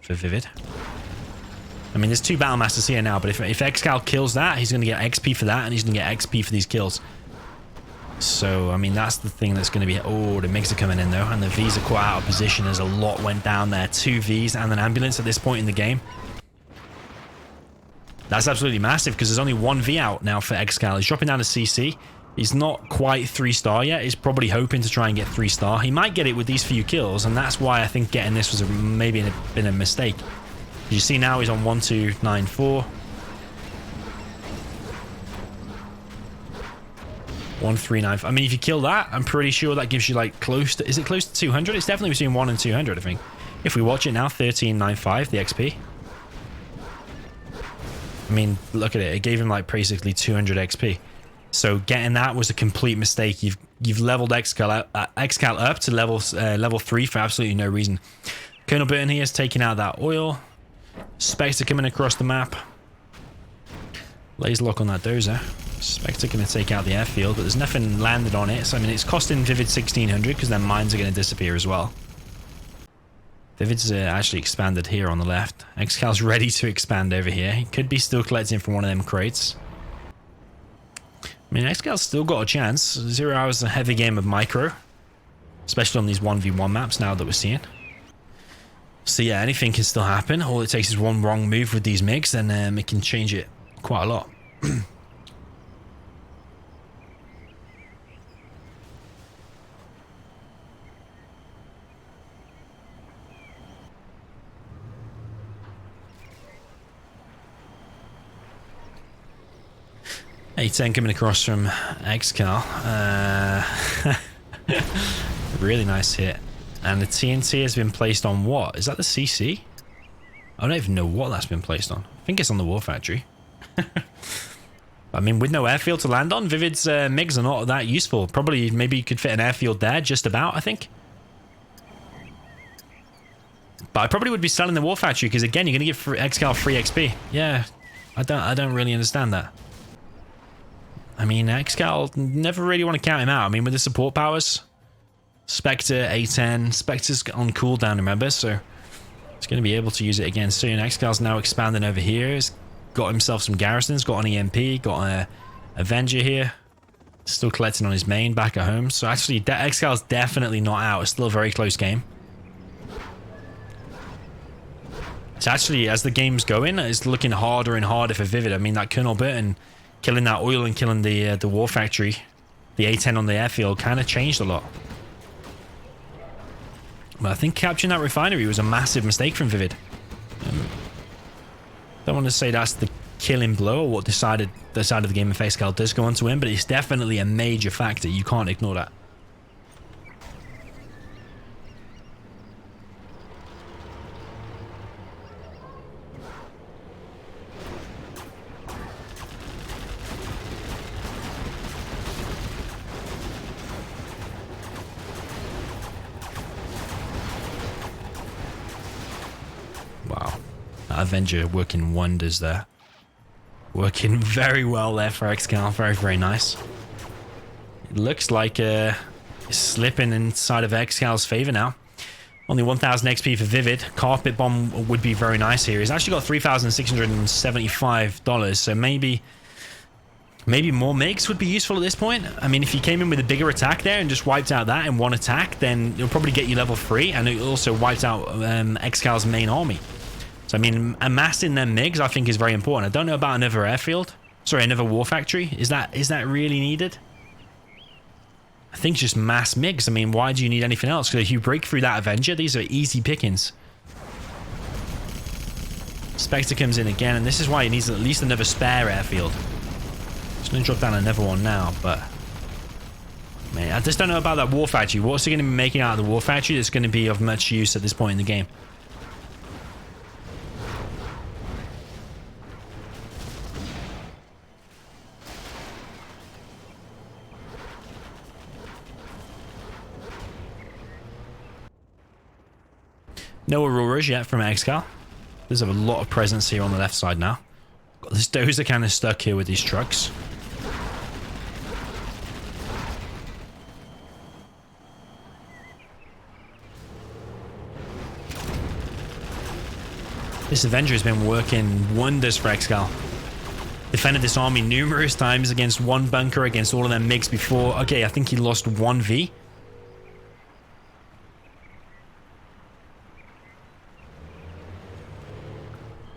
ViViD. I mean, there's 2 battle masters here now, but if ExCaL kills that, he's going to get XP for that, and he's going to get XP for these kills. So, I mean, that's the thing that's going to be... Oh, the MiGs are coming in, though, and the Vs are quite out of position as a lot went down there. 2 Vs and an ambulance at this point in the game. That's absolutely massive, because there's only 1 V out now for ExCaL. He's dropping down to CC. He's not quite 3-star yet. He's probably hoping to try and get 3-star. He might get it with these few kills, and that's why I think getting this was maybe been a mistake. You see now he's on 1294. 1395. I mean, if you kill that, I'm pretty sure that gives you like close to... Is it close to 200? It's definitely between 1 and 200, I think. If we watch it now, 1395, the XP. I mean, look at it. It gave him like basically 200 XP. So getting that was a complete mistake. You've leveled ExCaL up to level 3 for absolutely no reason. Colonel Burton here is taking out that oil. Spectre coming across the map. Laser lock on that dozer. Spectre going to take out the airfield, but there's nothing landed on it. So, I mean, it's costing ViViD 1600 because their mines are going to disappear as well. ViVid's actually expanded here on the left. ExCal's ready to expand over here. He could be still collecting from one of them crates. I mean, ExCal's still got a chance. 0 hours a heavy game of micro. Especially on these 1v1 maps now that we're seeing. So yeah, anything can still happen. All it takes is one wrong move with these MiGs, and it can change it quite a lot. A10 coming across from ExCaL. Really nice hit. And the TNT has been placed on what? Is that the CC? I don't even know what that's been placed on. I think it's on the War Factory. I mean, with no airfield to land on, ViViD's MiGs are not that useful. Probably, maybe you could fit an airfield there, just about, I think. But I probably would be selling the War Factory, because again, you're going to give ExCaL free XP. Yeah, I don't really understand that. I mean, ExCaL, never really want to count him out. I mean, with the support powers, Spectre, A10, Spectre's on cooldown, remember? So it's going to be able to use it again soon. ExCaL's now expanding over here. He's got himself some garrisons, got an EMP, got an Avenger here. Still collecting on his main back at home. So actually, ExCaL's definitely not out. It's still a very close game. It's actually, as the game's going, it's looking harder and harder for ViViD. I mean, that Colonel Burton killing that oil and killing the War Factory, the A10 on the airfield, kind of changed a lot. But I think capturing that refinery was a massive mistake from ViViD. Don't want to say that's the killing blow or what decided the side of the game if ExCaL does go on to win, but it's definitely a major factor. You can't ignore that. Wow. That Avenger working wonders there. Working very well there for ExCaL. Very, very nice. It looks like it's slipping inside of ExCaL's favor now. Only 1,000 XP for ViViD. Carpet Bomb would be very nice here. He's actually got $3,675, so maybe more MiGs would be useful at this point. I mean, if you came in with a bigger attack there and just wiped out that in one attack, then it'll probably get you level 3, and it also wiped out ExCaL's main army. So, I mean, amassing them MiGs, I think, is very important. I don't know about another airfield. Sorry, another War Factory. Is that really needed? I think just mass MiGs. I mean, why do you need anything else? Because if you break through that Avenger, these are easy pickings. Spectre comes in again, and this is why he needs at least another spare airfield. Just going to drop down another one now, but... man, I just don't know about that War Factory. What's he going to be making out of the War Factory that's going to be of much use at this point in the game? No Auroras yet from ExCaL. There's a lot of presence here on the left side now. Got this Dozer kind of stuck here with these trucks. This Avenger has been working wonders for ExCaL. Defended this army numerous times against one bunker, against all of them MiGs before. Okay, I think he lost 1v.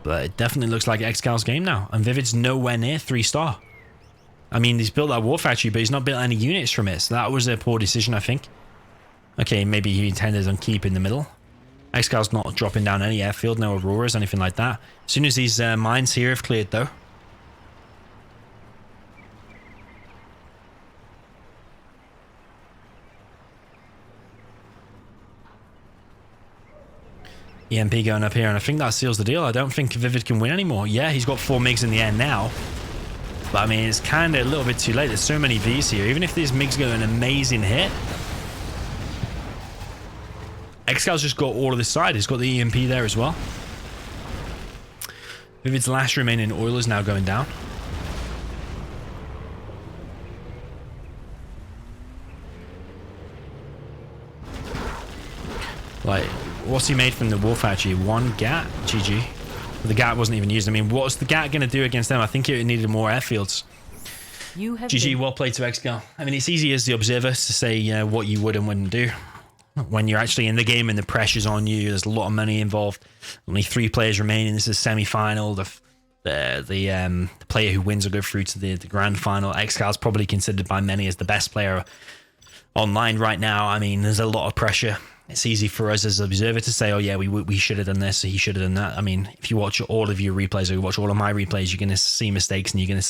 But it definitely looks like ExCaL's game now. And ViViD's nowhere near 3-star. I mean, he's built that War Factory, but he's not built any units from it. So that was a poor decision, I think. Okay, maybe he intended on keeping the middle. ExCaL's not dropping down any airfield, no Auroras, anything like that. As soon as these mines here have cleared, though. EMP going up here, and I think that seals the deal. I don't think ViViD can win anymore. Yeah, he's got 4 MiGs in the air now. But I mean, it's kind of a little bit too late. There's so many Vs here. Even if these MiGs get an amazing hit, ExCaL's just got all of this side. He's got the EMP there as well. ViViD's last remaining oil is now going down. Like, what's he made from the War Factory? 1 GAT? GG. But the GAT wasn't even used. I mean, what's the GAT going to do against them? I think it needed more airfields. GG, well played to ExCaL. I mean, it's easy as the observer to say what you would and wouldn't do. When you're actually in the game and the pressure's on you, there's a lot of money involved. Only 3 players remaining. This is semi-final. The player who wins will go through to the grand final. ExCaL's probably considered by many as the best player online right now. I mean, there's a lot of pressure. It's easy for us as an observer to say, oh yeah, we should have done this, he should have done that. I mean, if you watch all of your replays or you watch all of my replays, you're going to see mistakes and you're going to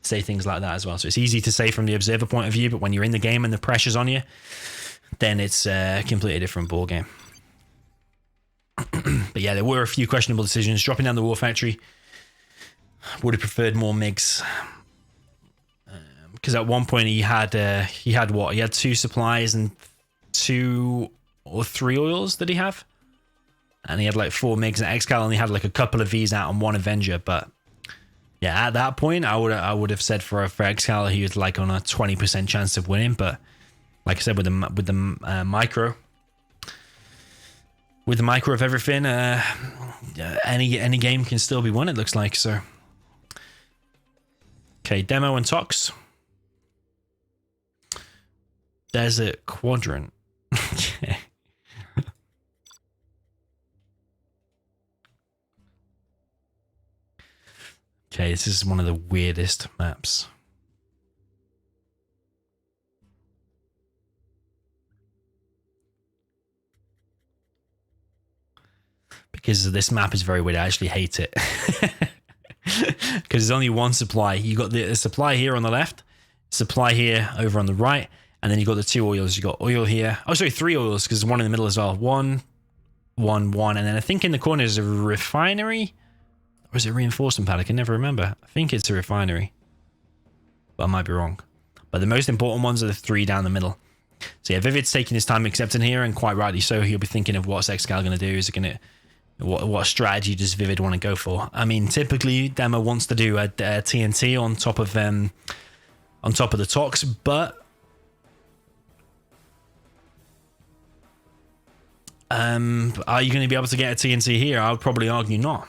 say things like that as well. So it's easy to say from the observer point of view, but when you're in the game and the pressure's on you, then it's a completely different ball game. But yeah, there were a few questionable decisions. Dropping down the War Factory, would have preferred more MiGs. Because at one point he had what? He had 2 supplies and 2 or 3 oils that he have, and he had like 4 MiGs, and ExCaL only had like a couple of V's out on 1 Avenger. But yeah, at that point I would have said for ExCaL he was like on a 20% chance of winning. But like I said, with the micro. With the micro of everything, any game can still be won, it looks like. So, okay, demo and Tox. Desert Quadrant. Okay. Okay, this is one of the weirdest maps. Because this map is very weird. I actually hate it. Because there's only one supply. You got the supply here on the left, supply here over on the right, and then you got the 2 oils. You got oil here. Oh, sorry, 3 oils because there's one in the middle as well. 1, 1, 1, and then I think in the corner is a refinery, or is it a reinforcement pad? I can never remember. I think it's a refinery, but I might be wrong. But the most important ones are the 3 down the middle. So yeah, ViViD's taking his time accepting here, and quite rightly so. He'll be thinking of what's ExCaL going to do. Is it going to what strategy does ViViD want to go for? I mean, typically Demo wants to do a TNT on top of the Tox, but are you going to be able to get a TNT here? I would probably argue not.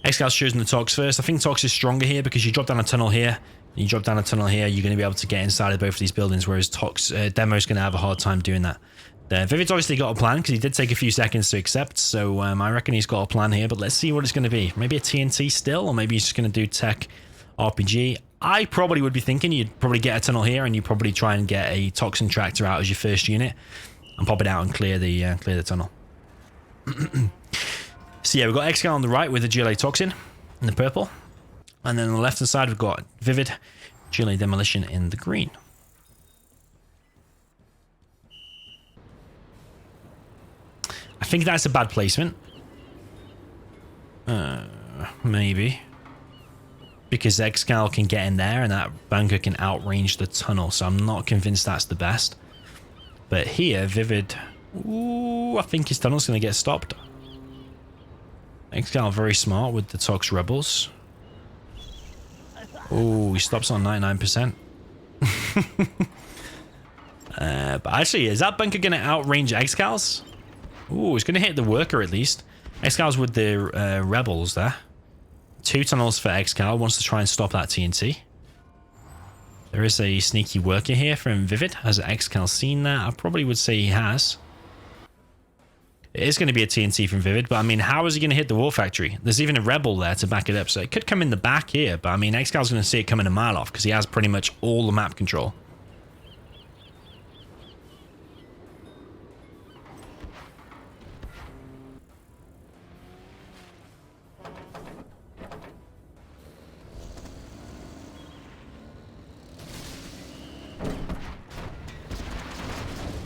ExCal's choosing the Tox first. I think Tox is stronger here because you drop down a tunnel here, you drop down a tunnel here, you're going to be able to get inside of both of these buildings, whereas Demo's going to have a hard time doing that. ViViD's obviously got a plan because he did take a few seconds to accept, so I reckon he's got a plan here, but let's see what it's going to be. Maybe a TNT still, or maybe he's just going to do tech RPG. I probably would be thinking you'd probably get a tunnel here, and you probably try and get a toxin tractor out as your first unit and pop it out and clear the tunnel. So yeah, we've got ExCaL on the right with the GLA toxin in the purple, and then on the left hand side we've got ViViD GLA demolition in the green. I think that's a bad placement. Maybe. Because ExCaL can get in there and that bunker can outrange the tunnel. So I'm not convinced that's the best. But here, ViViD... Ooh, I think his tunnel's going to get stopped. ExCaL very smart with the Tox Rebels. Ooh, he stops on 99%. But actually, is that bunker going to outrange ExCal's? Ooh, it's going to hit the worker at least. ExCal's with the Rebels there. 2 tunnels for ExCaL. Wants to try and stop that TNT. There is a sneaky worker here from ViViD. Has ExCaL seen that? I probably would say he has. It is going to be a TNT from ViViD, but I mean, how is he going to hit the War Factory? There's even a Rebel there to back it up, so it could come in the back here, but I mean, ExCal's going to see it coming a mile off because he has pretty much all the map control.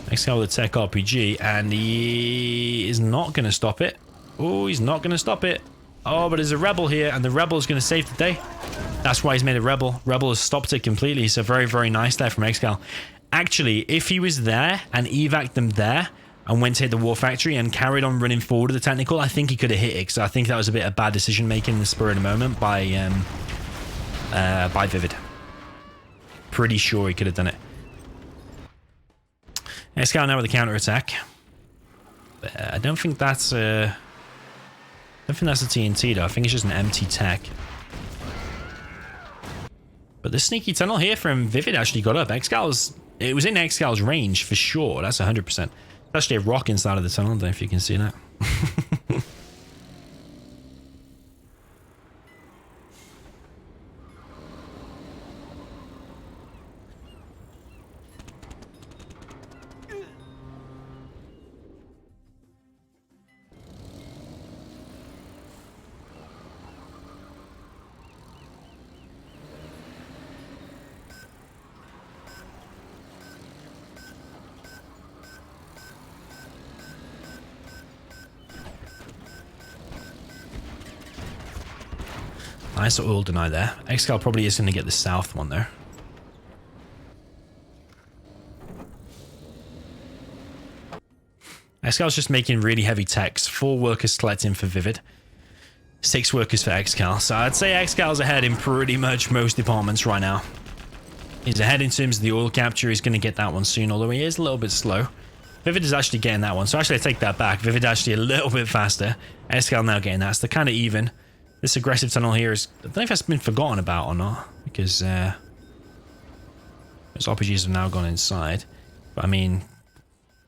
ExCaL with the tech RPG, and he is not going to stop it. Oh, he's not going to stop it. Oh, but there's a Rebel here, and the Rebel is going to save the day. That's why he's made a Rebel. Rebel has stopped it completely, so very, very nice there from ExCaL. Actually, if he was there and evac'd them there and went to hit the War Factory and carried on running forward with the technical, I think he could have hit it, so I think that was a bit of bad decision making in the spur of the moment by ViViD. Pretty sure he could have done it. ExCaL now with the counter attack. I don't think that's a TNT though. I think it's just an empty tech. But the sneaky tunnel here from ViViD actually got up. It was in ExCal's range for sure. That's 100%. There's actually a rock inside of the tunnel. I don't know if you can see that. Nice oil deny there. ExCaL probably is going to get the south one though. ExCal's just making really heavy techs. 4 workers collecting for ViViD. 6 workers for ExCaL. So I'd say ExCal's ahead in pretty much most departments right now. He's ahead in terms of the oil capture. He's going to get that one soon, although he is a little bit slow. ViViD is actually getting that one. So actually I take that back. ViViD actually a little bit faster. ExCaL now getting that. So they're kind of even. This aggressive tunnel here is... I don't know if that's been forgotten about or not. Because those RPGs have now gone inside. But I mean...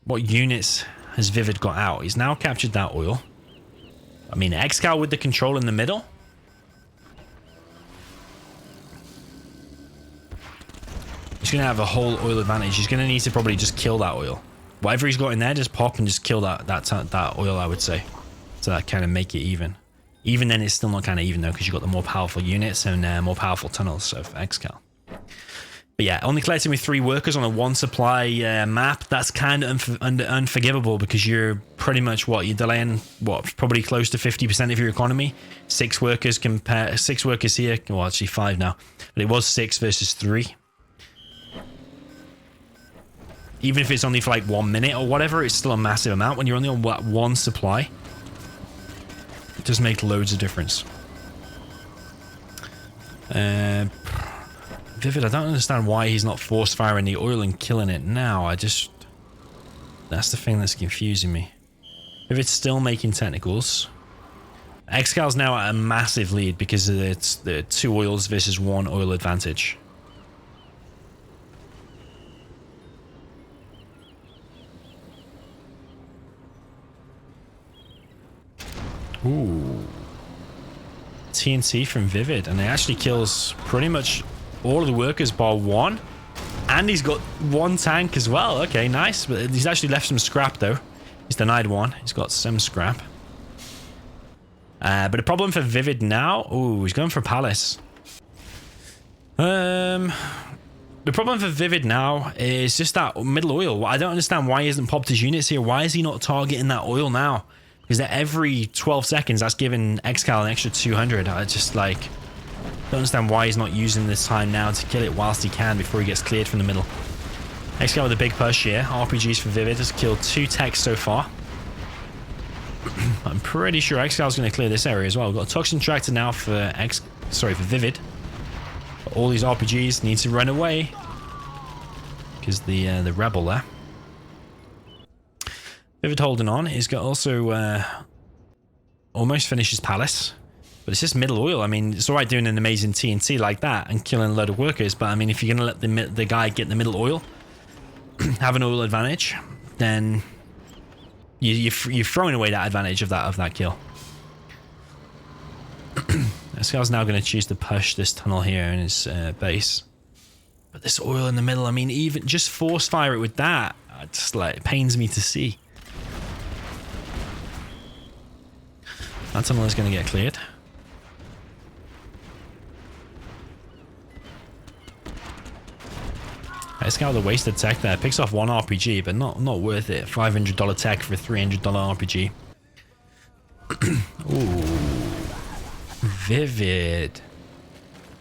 What units has ViViD got out? He's now captured that oil. I mean, ExCaL with the control in the middle. He's going to have a whole oil advantage. He's going to need to probably just kill that oil. Whatever he's got in there, just pop and just kill that oil, I would say. So that kind of make it even. Even then, it's still not kind of even, though, because you've got the more powerful units and more powerful tunnels of ExCaL. But yeah, only collecting with 3 workers on a 1 supply map, that's kind of unforgivable, because you're pretty much, what, you're delaying, what, probably close to 50% of your economy. 6 workers compare, 6 workers here, well, actually 5 now, but it was 6 versus 3. Even if it's only for like 1 minute or whatever, it's still a massive amount. When you're only on, what, 1 supply, it does make loads of difference. ViViD, I don't understand why he's not force firing the oil and killing it now. That's the thing that's confusing me. ViVid's still making technicals. ExCal's now at a massive lead because it's the 2 oils versus 1 oil advantage. Ooh. TNT from ViViD, and it actually kills pretty much all of the workers bar 1, and he's got 1 tank as well. Okay, nice, but he's actually left some scrap though. He's denied 1. He's got some scrap. But the problem for ViViD now, ooh, he's going for Palace. The problem for ViViD now is just that middle oil. I don't understand why he hasn't popped his units here. Why is he not targeting that oil now? Because every 12 seconds that's giving ExCaL an extra 200. I just like don't understand why he's not using this time now to kill it whilst he can before he gets cleared from the middle. ExCaL with a big push here. RPGs for ViViD has killed 2 techs so far. I'm pretty sure ExCaL is going to clear this area as well. We've got a toxin tractor now for ViViD. But all these RPGs need to run away because the rebel there. ViViD holding on. He's got also almost finished his palace. But it's just middle oil. I mean, it's alright doing an amazing TNT like that and killing a load of workers. But I mean, if you're going to let the guy get the middle oil, have an oil advantage, then you're throwing away that advantage of that kill. This guy's now going to choose to push this tunnel here in his base. But this oil in the middle, I mean, even just force fire it with that, just like, it pains me to see. That tunnel is going to get cleared. ExCaL the wasted tech there. Picks off 1 RPG, but not worth it. $500 tech for a $300 RPG. Ooh. ViViD.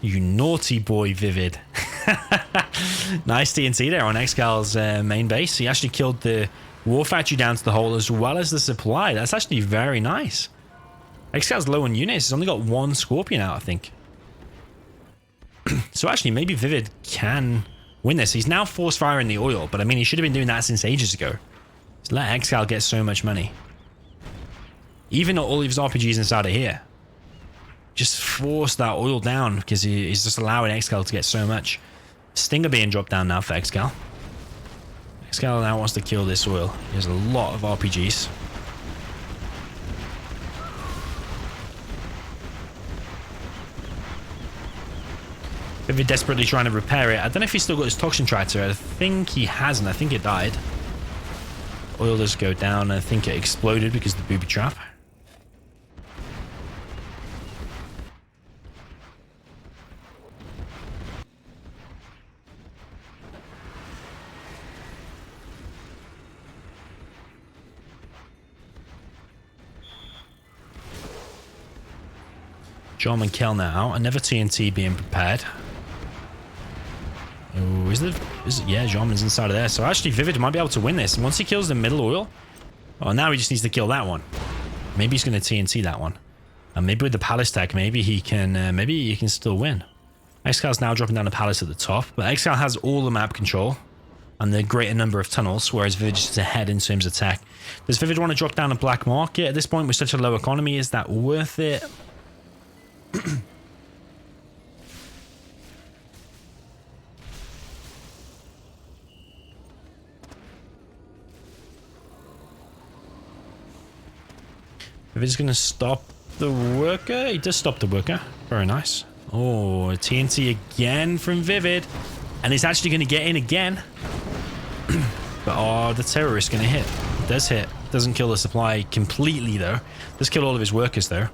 You naughty boy, ViViD. Nice TNT there on ExCaL's main base. He actually killed the war factory down to the hole as well as the supply. That's actually very nice. ExCaL's low on units. He's only got 1 Scorpion out, I think. So actually, maybe ViViD can win this. He's now force firing the oil, but I mean, he should have been doing that since ages ago. Just let ExCaL get so much money. Even all of his RPGs inside of here. Just force that oil down because he's just allowing ExCaL to get so much. Stinger being dropped down now for ExCaL. ExCaL now wants to kill this oil. He has a lot of RPGs. ViViD desperately trying to repair it. I don't know if he's still got his toxin tractor. I think he hasn't. I think it died. Oil does go down. I think it exploded because of the booby trap. DoMiNaToR now. Another TNT being prepared. Oh, yeah, Jarman's inside of there. So actually, ViViD might be able to win this. And once he kills the middle oil, oh, now he just needs to kill that one. Maybe he's going to TNT that one. And maybe with the palace tech, maybe he can still win. ExCaL's now dropping down the palace at the top, but ExCaL has all the map control and the greater number of tunnels, whereas ViViD is ahead in terms of tech. Does ViViD want to drop down a black market at this point with such a low economy? Is that worth it? ViViD's going to stop the worker. He does stop the worker. Very nice. Oh, a TNT again from ViViD. And he's actually going to get in again. But oh, the terrorist going to hit. It does hit. Doesn't kill the supply completely though. Does kill all of his workers though.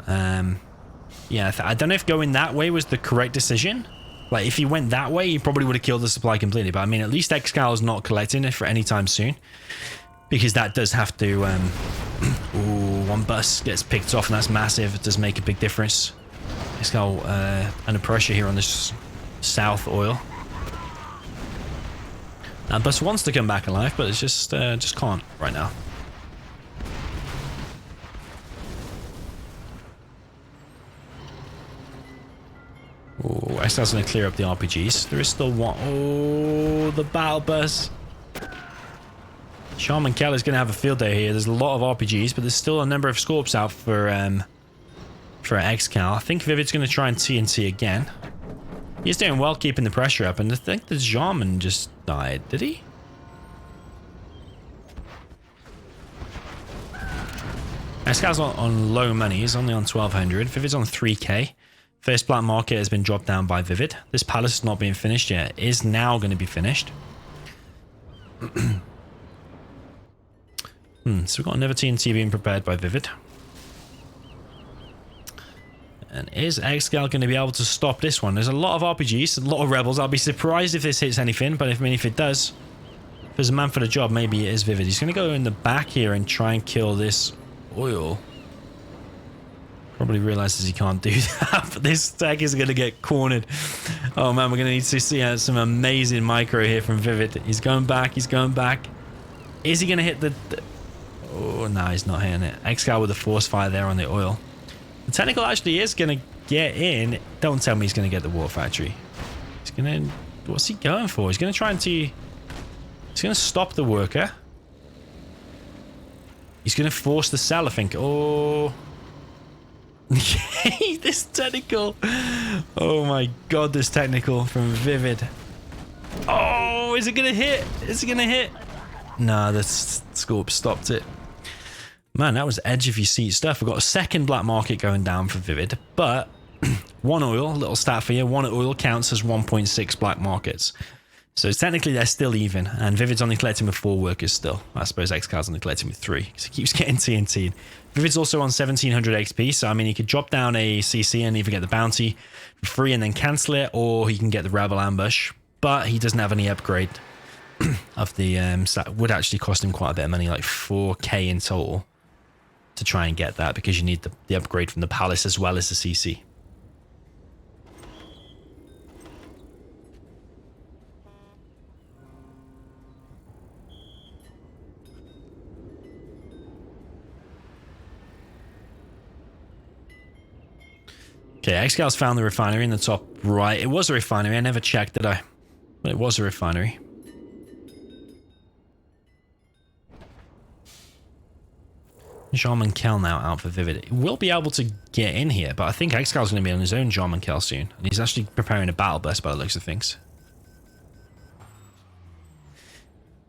Yeah, I don't know if going that way was the correct decision. Like if he went that way, he probably would have killed the supply completely. But I mean, at least ExCaL is not collecting it for any time soon. Because that does have to... ooh, one bus gets picked off and that's massive. It does make a big difference. ExCaL under pressure here on this south oil. That bus wants to come back alive, but it's just can't right now. Oh, ExCaL's going to clear up the RPGs. There is still one. Oh, the battle bus. DoMiNaToR is going to have a field day here. There's a lot of RPGs, but there's still a number of Scorps out for ExCaL. I think ViViD's going to try and TNT again. He's doing well keeping the pressure up, and I think the Jarman just died. Did he? ExCaL's on low money. He's only on 1200. ViViD's on 3k. First black market has been dropped down by ViViD. This palace is not being finished yet. It is now going to be finished. So we've got another TNT being prepared by ViViD. And is ExCaL going to be able to stop this one? There's a lot of RPGs, a lot of rebels. I'll be surprised if this hits anything, but if it does, if there's a man for the job, maybe it is ViViD. He's going to go in the back here and try and kill this oil. Probably realizes he can't do that, but this tech is going to get cornered. Oh man, we're going to need to see some amazing micro here from ViViD. He's going back, he's going back. Is he going to hit the... Oh, no, he's not hitting it. ExCaL with a force fire there on the oil. The technical actually is going to get in. Don't tell me he's going to get the water factory. He's going to... What's he going for? He's going to try and see... He's going to stop the worker. He's going to force the cell, I think. Oh... This technical. Oh my god, this technical from ViViD. Oh, is it going to hit? Is it going to hit? Nah, the Scorp stopped it. Man, that was edge of your seat stuff. We've got a second black market going down for ViViD, but one oil, little stat for you, one oil counts as 1.6 black markets. So technically they're still even, and ViViD's only collecting with 4 workers still. I suppose ExCaL's only collecting with 3, because he keeps getting TNT'd. ViViD's also on 1700 XP, so I mean he could drop down a CC and either get the bounty for free and then cancel it, or he can get the rebel ambush, but he doesn't have any upgrade of the... so that would actually cost him quite a bit of money, like 4k in total, to try and get that, because you need the upgrade from the palace as well as the CC. Okay, ExCaL's found the refinery in the top right. It was a refinery. I never checked, did I? But it was a refinery. DoMiNaToR now out for ViViD. He will be able to get in here, but I think ExCaL's going to be on his own DoMiNaToR soon. And he's actually preparing a battle bus by the looks of things.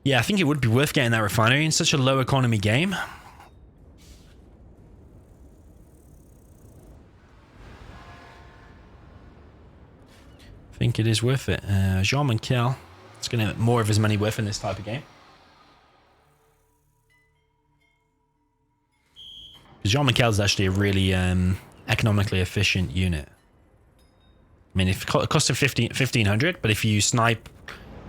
Yeah, I think it would be worth getting that refinery in such a low economy game. I think it is worth it. DoMiNaToR, it's going to more of his money worth in this type of game. Because DoMiNaToR is actually a really economically efficient unit. I mean, it costs him 1500, but if you snipe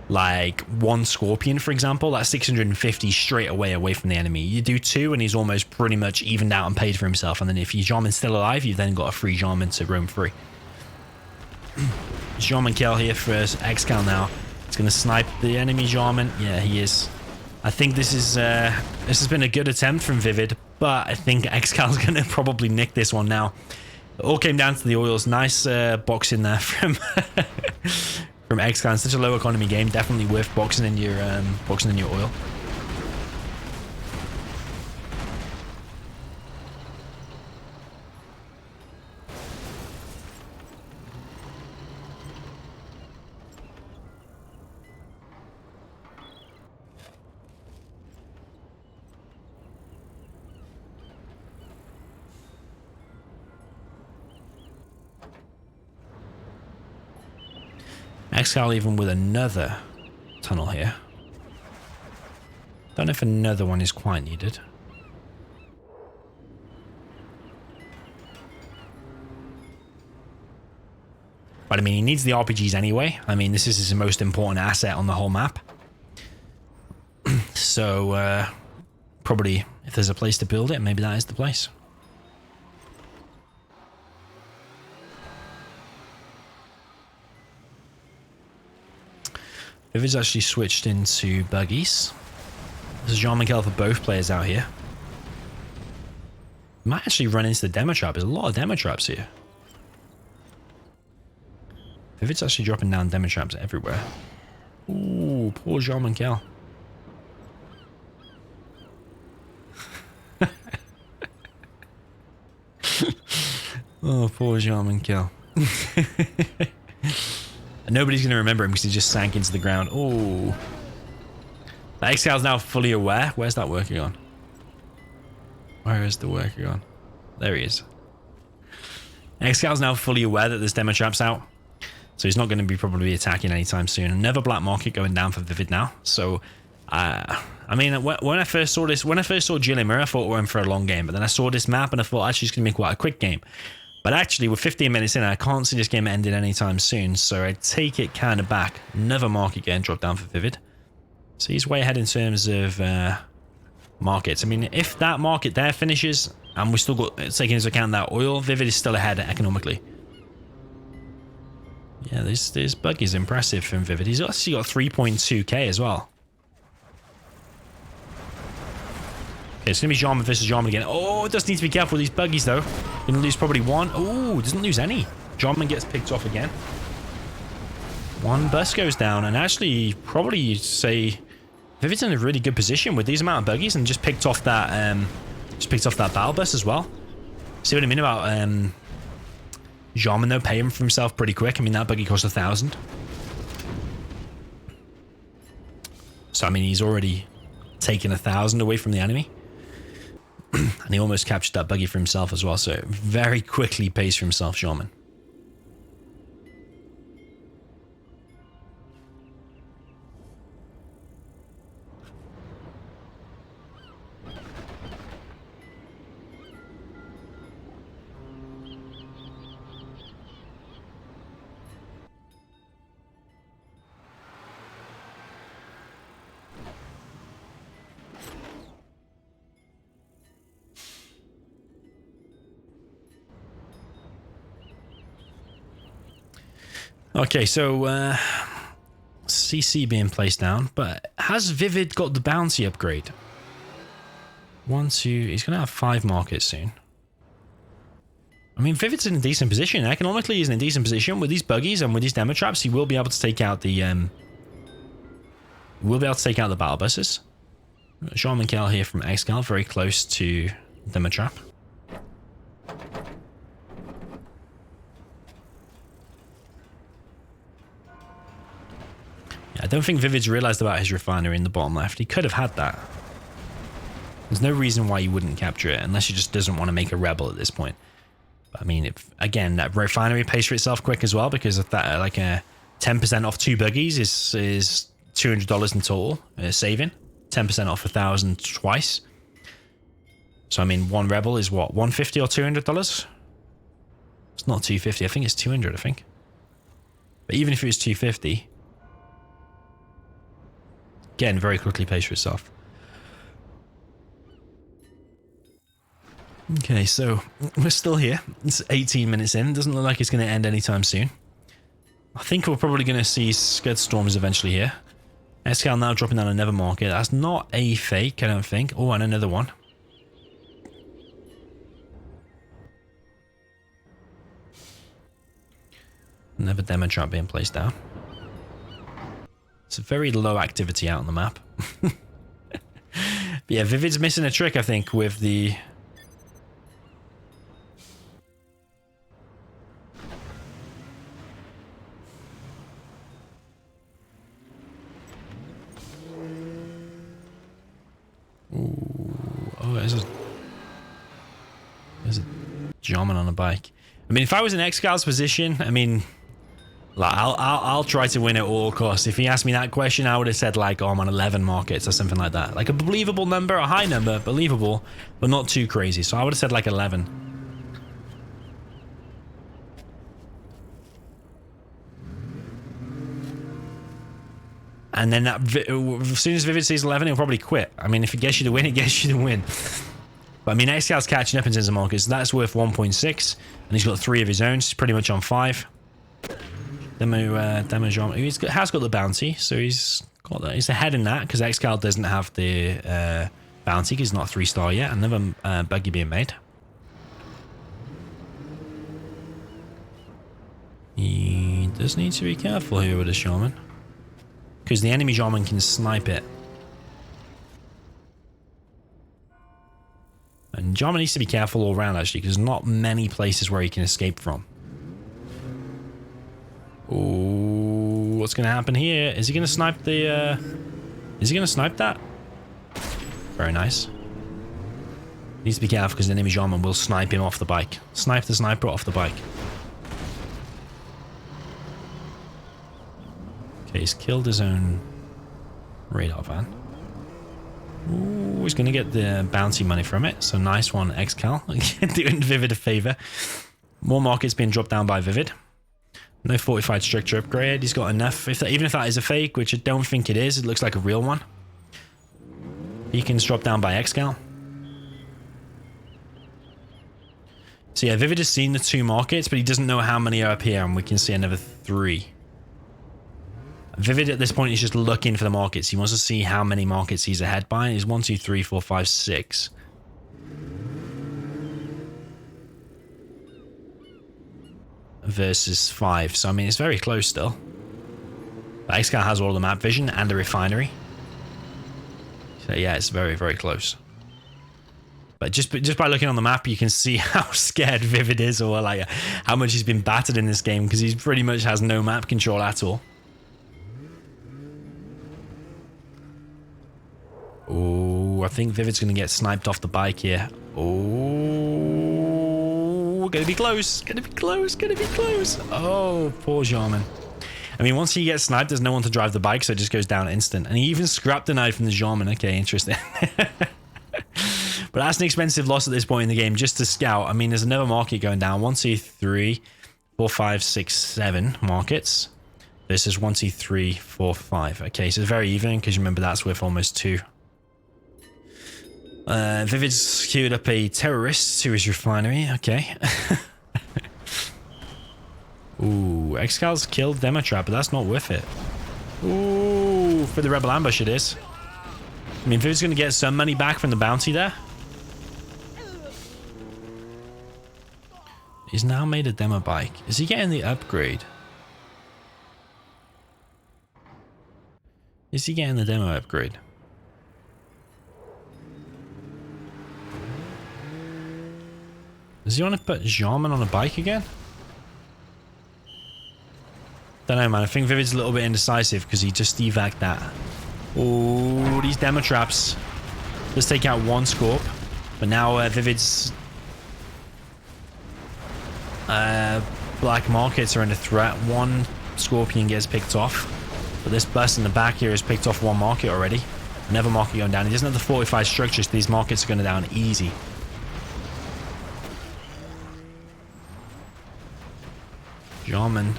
like one Scorpion, for example, that's 650 straight away from the enemy. You do 2 and he's almost pretty much evened out and paid for himself. And then if your Jarman's still alive, you've then got a free Jarman to roam free. Jarman kill here for ExCaL now. It's going to snipe the enemy Jarman. Yeah, he is. I think this has been a good attempt from ViViD, but I think ExCaL's going to probably nick this one now. It all came down to the oils. Nice boxing there from from ExCaL. Such a low economy game, definitely worth boxing in your oil. ExCaL even with another tunnel here. Don't know if another one is quite needed. But I mean, he needs the RPGs anyway. I mean, this is his most important asset on the whole map. So, probably if there's a place to build it, maybe that is the place. ViViD's actually switched into buggies. There's a Jarman kill for both players out here. Might actually run into the demo trap. There's a lot of demo traps here. ViViD's actually dropping down demo traps everywhere. Ooh, poor Jarman kill. Oh, poor Jarman kill. And nobody's going to remember him because he just sank into the ground. Oh. The ExCaL's now fully aware. Where's that working on? Where is the working on? There he is. ExCaL's now fully aware that there's demo traps out. So he's not going to be probably attacking anytime soon. Another black market going down for ViViD now. So, I mean, when I first saw this, when I first saw Gillimer, I thought we were in for a long game. But then I saw this map and I thought actually it's going to be quite a quick game. But actually, we're 15 minutes in, I can't see this game ending anytime soon, so I take it kind of back. Another market getting dropped down for ViViD. So he's way ahead in terms of markets. I mean, if that market there finishes, and we still got, taking into account that oil, ViViD is still ahead economically. Yeah, this buggy is impressive from ViViD. He's actually got 3.2k as well. Okay, it's going to be Jarman versus Jarman again. Oh, it does need to be careful with these buggies, though. Going to lose probably one. Oh, doesn't lose any. Jarman gets picked off again. One bus goes down, and actually, probably you'd say ViViD's in a really good position with these amount of buggies, and just picked off that battle bus as well. See what I mean about Jarman though, paying for himself pretty quick. I mean, that buggy cost 1,000. So I mean, he's already taken 1,000 away from the enemy. And he almost captured that buggy for himself as well, so very quickly pays for himself, Jarman. Okay, so CC being placed down, but has ViViD got the bounty upgrade? 1, 2, he's going to have 5 markets soon. I mean, ViVid's in a decent position. Economically, he's in a decent position. With these buggies and with these demo traps, he will be able to take out the battle buses. Jarman kill here from ExCaL, very close to demo trap. I don't think ViViD's realized about his refinery in the bottom left. He could have had that. There's no reason why he wouldn't capture it, unless he just doesn't want to make a rebel at this point. But I mean, if, again, that refinery pays for itself quick as well, because of that, like a 10% off 2 buggies is $200 in total saving. 10% off 1,000 twice. So I mean, one rebel is what, $150 or $200? It's not 250. I think it's 200. I think. But even if it was 250. again, very quickly pays for itself. Okay, so we're still here. It's 18 minutes in. Doesn't look like it's going to end anytime soon. I think we're probably going to see Scud Storms eventually here. ExCaL now dropping down another market. That's not a fake, I don't think. Oh, and another one. Another demo trap being placed down. It's a very low activity out on the map. But yeah, ViViD's missing a trick, I think, with the... Ooh. Oh, there's a Jarman on a bike. I mean, if I was in ExCaL's position, I mean, like, I'll try to win at all costs. If he asked me that question, I would have said, like, oh, I'm on 11 markets or something like that. Like a believable number, a high number, believable, but not too crazy. So I would have said like 11. And then that, as soon as ViViD sees 11, he'll probably quit. I mean, if it gets you to win, it gets you to win. But I mean, ExCaL's catching up in terms of markets. That's worth 1.6, and he's got 3 of his own. He's pretty much on 5. Demo Jean, he has got the bounty, so he's got that. He's ahead in that because ExCaL doesn't have the bounty because he's not 3-star yet. Another buggy being made. He does need to be careful here with the shaman because the enemy shaman can snipe it. And Jarman needs to be careful all around, actually, because there's not many places where he can escape from. Ooh, what's going to happen here? Is he going to snipe the... Is he going to snipe that? Very nice. Needs to be careful because the enemy Jarman will snipe him off the bike. Snipe the sniper off the bike. Okay, he's killed his own radar van. Ooh, he's going to get the bounty money from it. So nice one, ExCaL. Doing ViViD a favor. More markets being dropped down by ViViD. No fortified structure upgrade. He's got enough. Even if that is a fake, which I don't think it is, it looks like a real one. Beacons dropped down by ExCaL. So yeah, ViViD has seen the 2 markets, but he doesn't know how many are up here, and we can see another 3. ViViD at this point is just looking for the markets. He wants to see how many markets he's ahead by. He's 1, 2, 3, 4, 5, 6. Versus 5. So I mean, it's very close still. But ExCaL has all of the map vision and a refinery. So yeah, it's very, very close. But just by looking on the map, you can see how scared ViViD is, or like how much he's been battered in this game, because he pretty much has no map control at all. Oh, I think ViViD's going to get sniped off the bike here. Oh, going to be close. Going to be close. Going to be close. Oh, poor Jarman. I mean, once he gets sniped, there's no one to drive the bike, so it just goes down instant. And he even scrapped the knife from the Jarman. Okay, interesting. But that's an expensive loss at this point in the game, just to scout. I mean, there's another market going down. 1, 2, 3, 4, 5, 6, 7 markets. This is 1, 2, 3, 4, 5. Okay, so it's very even, because remember that's worth almost 2. ViViD's queued up a terrorist to his refinery. Okay. Ooh, ExCaL's killed DoMiNaToR, but that's not worth it. Ooh, for the rebel ambush it is. I mean, ViViD's going to get some money back from the bounty there. He's now made a demo bike. Is he getting the upgrade? Is he getting the demo upgrade? Does he want to put Jarman on a bike again? Don't know, man. I think ViViD's a little bit indecisive because he just evac'd that. Oh, these demo traps. Let's take out 1 Scorp. But now ViViD's black markets are under threat. 1 Scorpion gets picked off. But this bust in the back here has picked off 1 market already. Another market going down. He doesn't have the fortified structures. These markets are going down easy. Jarman.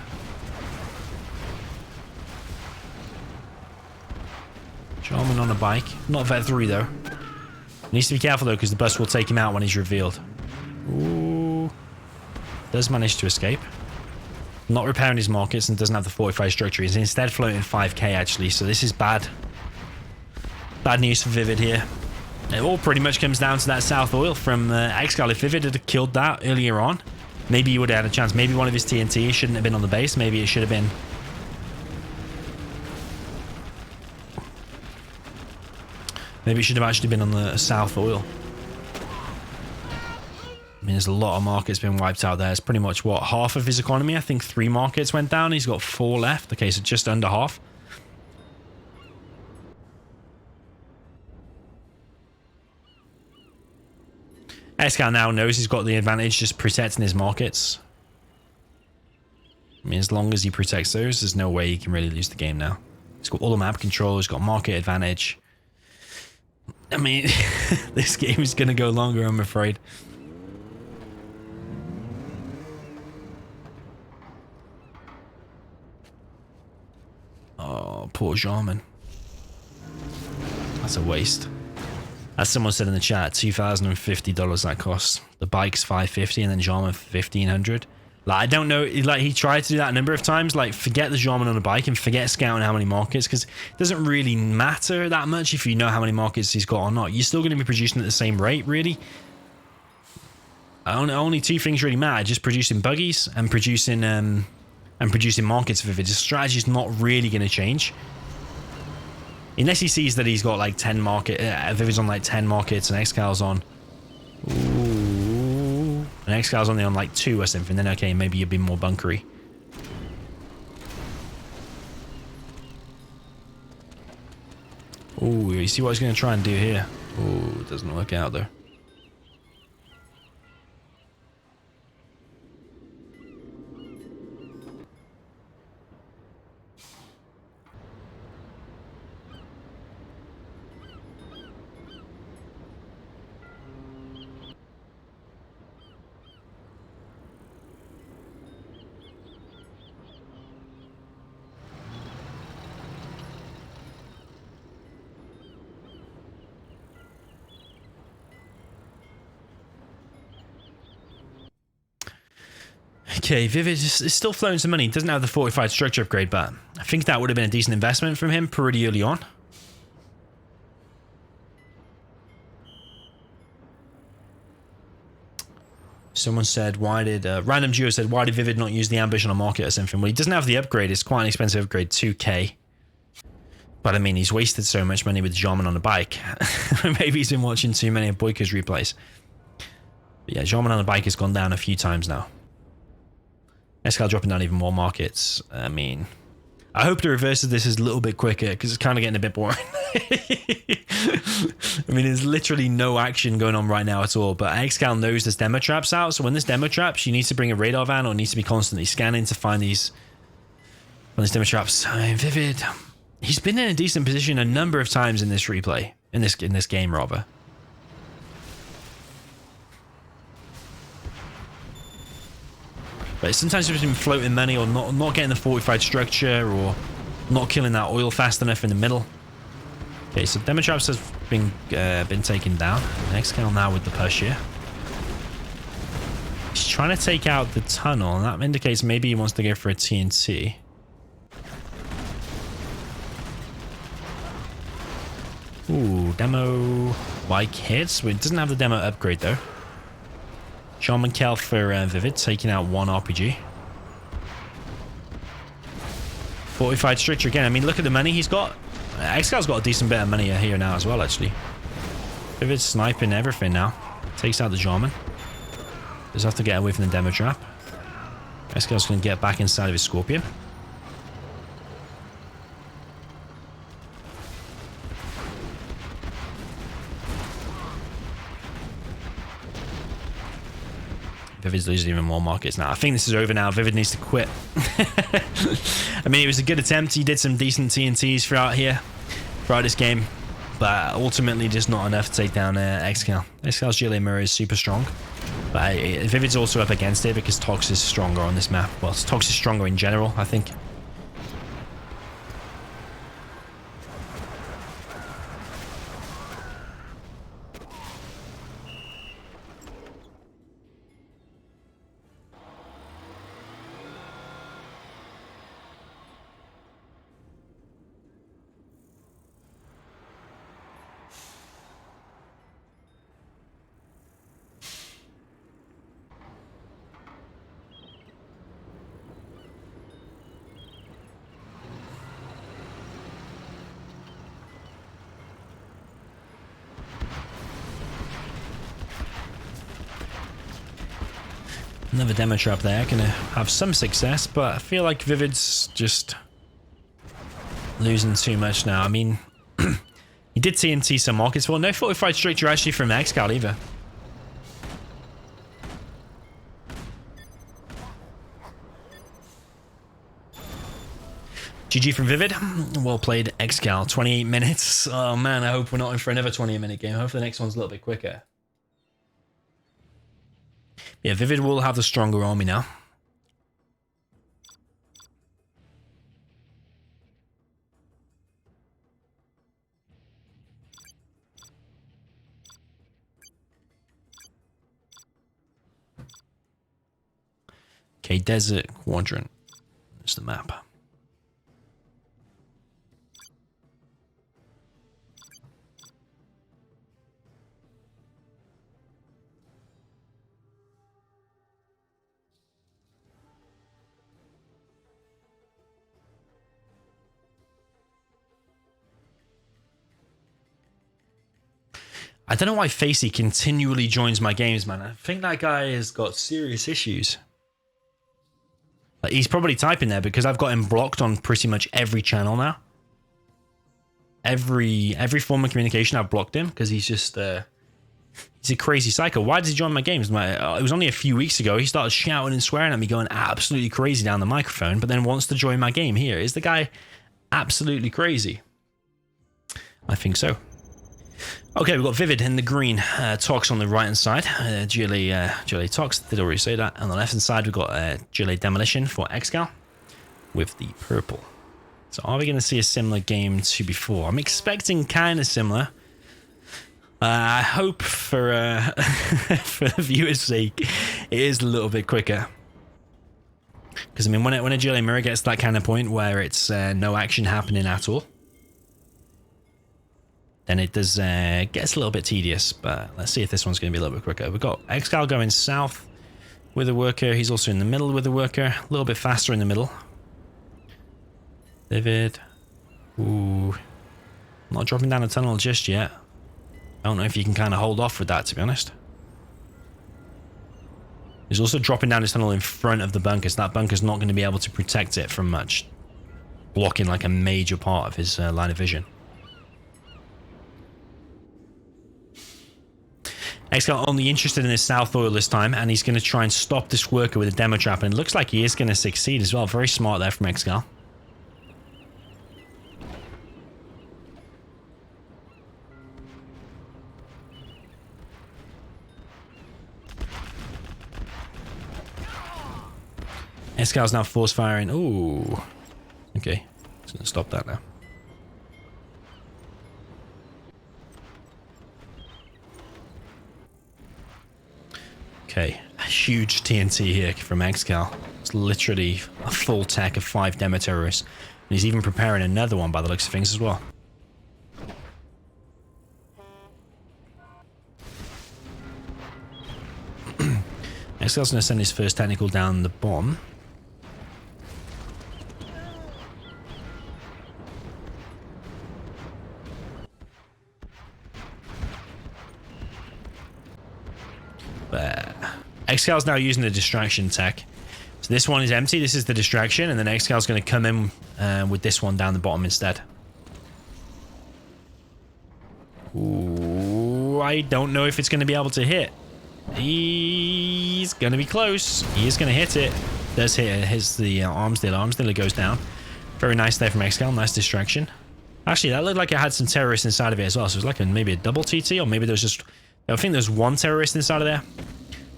Jarman on a bike. Not vet 3 though. Needs to be careful though because the bus will take him out when he's revealed. Ooh. Does manage to escape. Not repairing his markets and doesn't have the fortified structure. He's instead floating 5k actually, so this is bad. Bad news for ViViD here. It all pretty much comes down to that south oil from ExCaL. If ViViD had killed that earlier on, maybe he would have had a chance. Maybe one of his TNT shouldn't have been on the base. Maybe it should have been... Maybe it should have actually been on the south oil. I mean, there's a lot of markets been wiped out there. It's pretty much, what, half of his economy? I think 3 markets went down. He's got 4 left. Okay, so just under half. ExCaL now knows he's got the advantage just protecting his markets. I mean, as long as he protects those, there's no way he can really lose the game now. He's got all the map control. He's got market advantage. I mean, this game is going to go longer, I'm afraid. Oh, poor Jarman. That's a waste. As someone said in the chat, $2,050 that costs. The bike's $550 and then Jarman $1,500. Like, I don't know, like, he tried to do that a number of times. Like, forget the Jarman on a bike and forget scouting how many markets, because it doesn't really matter that much if you know how many markets he's got or not. You're still going to be producing at the same rate, really. Only 2 things really matter, just producing buggies and producing markets for ViViD. The strategy's not really going to change. Unless he sees that he's got like 10 market, ViViD's on like 10 markets and ExCaL's on... Ooh. And ExCaL's only on like 2 or something, then okay, maybe you'd be more bunkery. Ooh, you see what he's going to try and do here? Ooh, it doesn't work out though. Okay, ViViD is still flowing some money. He doesn't have the fortified structure upgrade, but I think that would have been a decent investment from him pretty early on. Someone said, why did... Random Duo said, why did ViViD not use the ambush on a market or something? Well, he doesn't have the upgrade. It's quite an expensive upgrade, 2k. But I mean, he's wasted so much money with Jarman on a bike. Maybe he's been watching too many of Boyka's replays. But yeah, Jarman on a bike has gone down a few times now. ExCaL dropping down even more markets. I mean, I hope the reverse of this is a little bit quicker because it's kind of getting a bit boring. I mean, there's literally no action going on right now at all, but ExCaL knows there's demo traps out, so when there's demo traps, you need to bring a radar van or needs to be constantly scanning to find these demo traps. I mean, ViViD, he's been in a decent position a number of times in this replay, in this game rather. But sometimes he's been floating money or not getting the fortified structure or not killing that oil fast enough in the middle. Okay, so demo traps has been taken down. ExCaL now with the push here. He's trying to take out the tunnel, and that indicates maybe he wants to go for a TNT. Ooh, demo bike hits. It doesn't have the demo upgrade though. ExCaL for ViViD, taking out 1 RPG. Fortified structure again. I mean, look at the money he's got. ExCaL's got a decent bit of money here now as well, actually. ViViD's sniping everything now. Takes out the Jarman. Does have to get away from the demo trap. ExCaL's going to get back inside of his Scorpion. ViViD's losing even more markets now. I think this is over now. ViViD needs to quit. I mean, it was a good attempt. He did some decent TNTs throughout this game, but ultimately just not enough to take down ExCaL. ExCal's GLA mirror is super strong, but ViViD's also up against it because Tox is stronger on this map. Well, Tox is stronger in general, I think. Another demo trap there, gonna have some success, but I feel like ViViD's just losing too much now. I mean, he did TNT some markets for. No fortified structure actually from ExCaL either. GG from ViViD. Well played, ExCaL. 28 minutes. Oh man, I hope we're not in for another 28-minute game. Hopefully the next one's a little bit quicker. Yeah, ViViD will have the stronger army now. Okay, Desert Quadrant. There's the map. I don't know why Facey continually joins my games, man. I think that guy has got serious issues. Like, he's probably typing there because I've got him blocked on pretty much every channel now. Every form of communication, I've blocked him because he's just he's a crazy psycho. Why did he join my games? It was only a few weeks ago. He started shouting and swearing at me, going absolutely crazy down the microphone, but then wants to join my game here. Is the guy absolutely crazy? I think so. Okay, we've got ViViD in the green, Tox on the right-hand side, GLA Tox, did already say that. On the left-hand side, we've got GLA Demolition for ExCaL with the purple. So are we going to see a similar game to before? I'm expecting kind of similar. I hope for for the viewers' sake, it is a little bit quicker. Because, I mean, when a GLA mirror gets to that kind of point where it's no action happening at all, then it does gets a little bit tedious, but let's see if this one's going to be a little bit quicker. We've got ExCaL going south with a worker. He's also in the middle with a worker. A little bit faster in the middle. ViViD. Ooh. Not dropping down a tunnel just yet. I don't know if you can kind of hold off with that, to be honest. He's also dropping down his tunnel in front of the bunkers. That bunker's not going to be able to protect it from much. Blocking like a major part of his line of vision. ExCaL only interested in his south oil this time, and he's going to try and stop this worker with a demo trap, and it looks like he is going to succeed as well. Very smart there from ExCaL. ExCal's now force firing. Ooh. Okay. Just going to stop that now. Okay, a huge TNT here from ExCaL. It's literally a full tech of 5 demo terrorists. And he's even preparing another one by the looks of things as well. ExCal's going to send his first technical down the bomb. ExCal's now using the distraction tech. So this one is empty. This is the distraction, and then ExCal's going to come in with this one down the bottom instead. Ooh, I don't know if it's going to be able to hit. He's going to be close. He is going to hit it. Does hit. Hits the arms dealer. Arms dealer goes down. Very nice there from ExCaL. Nice distraction. Actually, that looked like it had some terrorists inside of it as well. So it was like maybe a double TT, or maybe there was just... I think there's one terrorist inside of there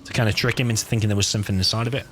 to kind of trick him into thinking there was something inside of it.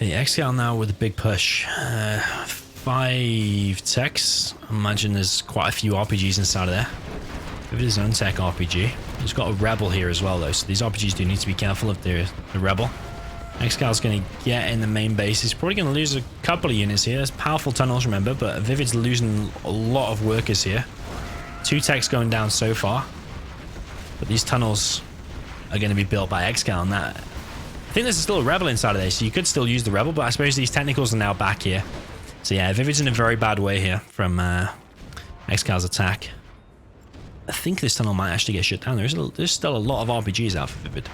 Okay, ExCaL now with a big push. 5 techs. I imagine there's quite a few RPGs inside of there. If it is own tech RPG. He's got a rebel here as well though, so these RPGs do need to be careful of the rebel. ExCal's going to get in the main base. He's probably going to lose a couple of units here. There's powerful tunnels, remember, but ViViD's losing a lot of workers here. 2 techs going down so far. But these tunnels are going to be built by ExCaL, and that... I think there's still a rebel inside of there, so you could still use the rebel, but I suppose these technicals are now back here. So yeah, ViViD's in a very bad way here from ExCal's attack. I think this tunnel might actually get shut down. There's still a lot of RPGs out for ViViD.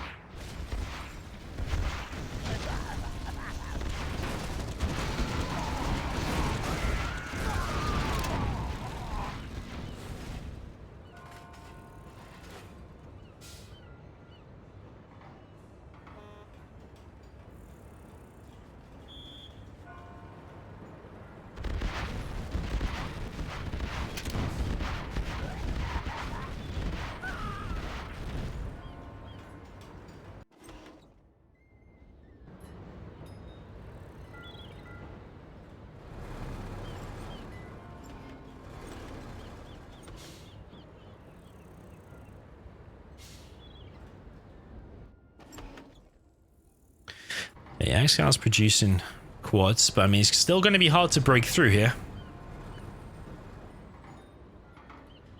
Yeah, ExCal's producing quads, but I mean, it's still going to be hard to break through here.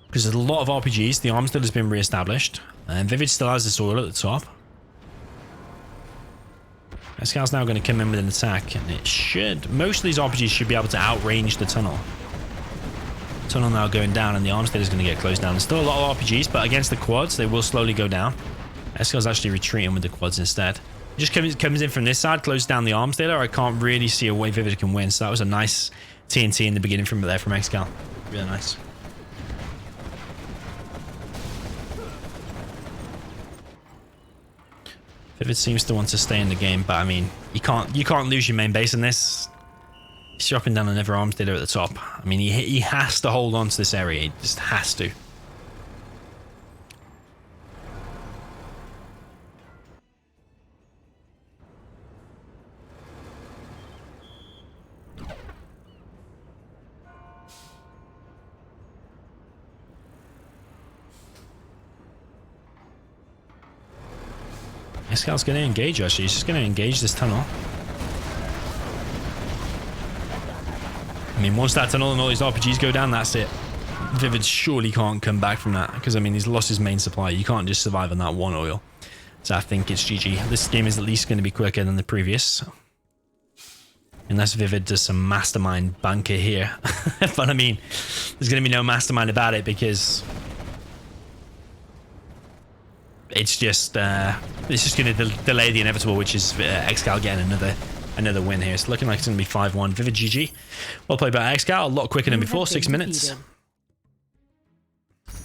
Because there's a lot of RPGs, the arms dealer has been re-established, and ViViD still has this oil at the top. ExCal's now going to come in with an attack, and it should... Most of these RPGs should be able to outrange the tunnel. Tunnel now going down, and the arms dealer is going to get closed down. There's still a lot of RPGs, but against the quads, they will slowly go down. ExCal's actually retreating with the quads instead. Just comes in from this side, closes down the arms dealer. I can't really see a way ViViD can win. So that was a nice TNT in the beginning from ExCaL. Really nice. ViViD seems to want to stay in the game, but I mean, you can't lose your main base in this. He's dropping down another arms dealer at the top. I mean, he has to hold on to this area. He just has to. ExCal's going to engage, actually. He's just going to engage this tunnel. I mean, once that tunnel and all these RPGs go down, that's it. ViViD surely can't come back from that, because, I mean, he's lost his main supply. You can't just survive on that one oil. So I think it's GG. This game is at least going to be quicker than the previous. Unless ViViD does some mastermind bunker here. But, I mean, there's going to be no mastermind about it, because... It's just going to delay the inevitable, which is ExCaL getting another win here. It's looking like it's going to be 5-1. ViViD GG. Well played by ExCaL. A lot quicker than before. 6 minutes. But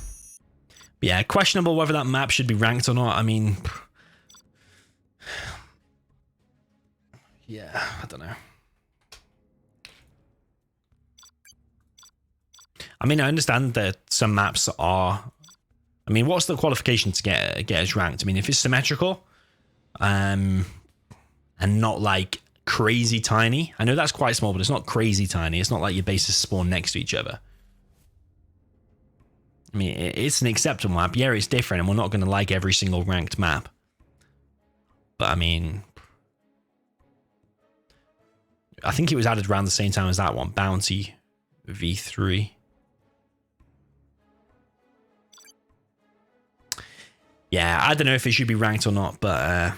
yeah, questionable whether that map should be ranked or not. I mean, yeah, I don't know. I mean, I understand that some maps are... I mean, what's the qualification to get us ranked? I mean, if it's symmetrical, and not like crazy tiny. I know that's quite small, but it's not crazy tiny. It's not like your bases spawn next to each other. I mean, it's an acceptable map. Yeah, it's different, and we're not going to like every single ranked map. But I mean, I think it was added around the same time as that one, Bounty V3. Yeah, I don't know if it should be ranked or not, but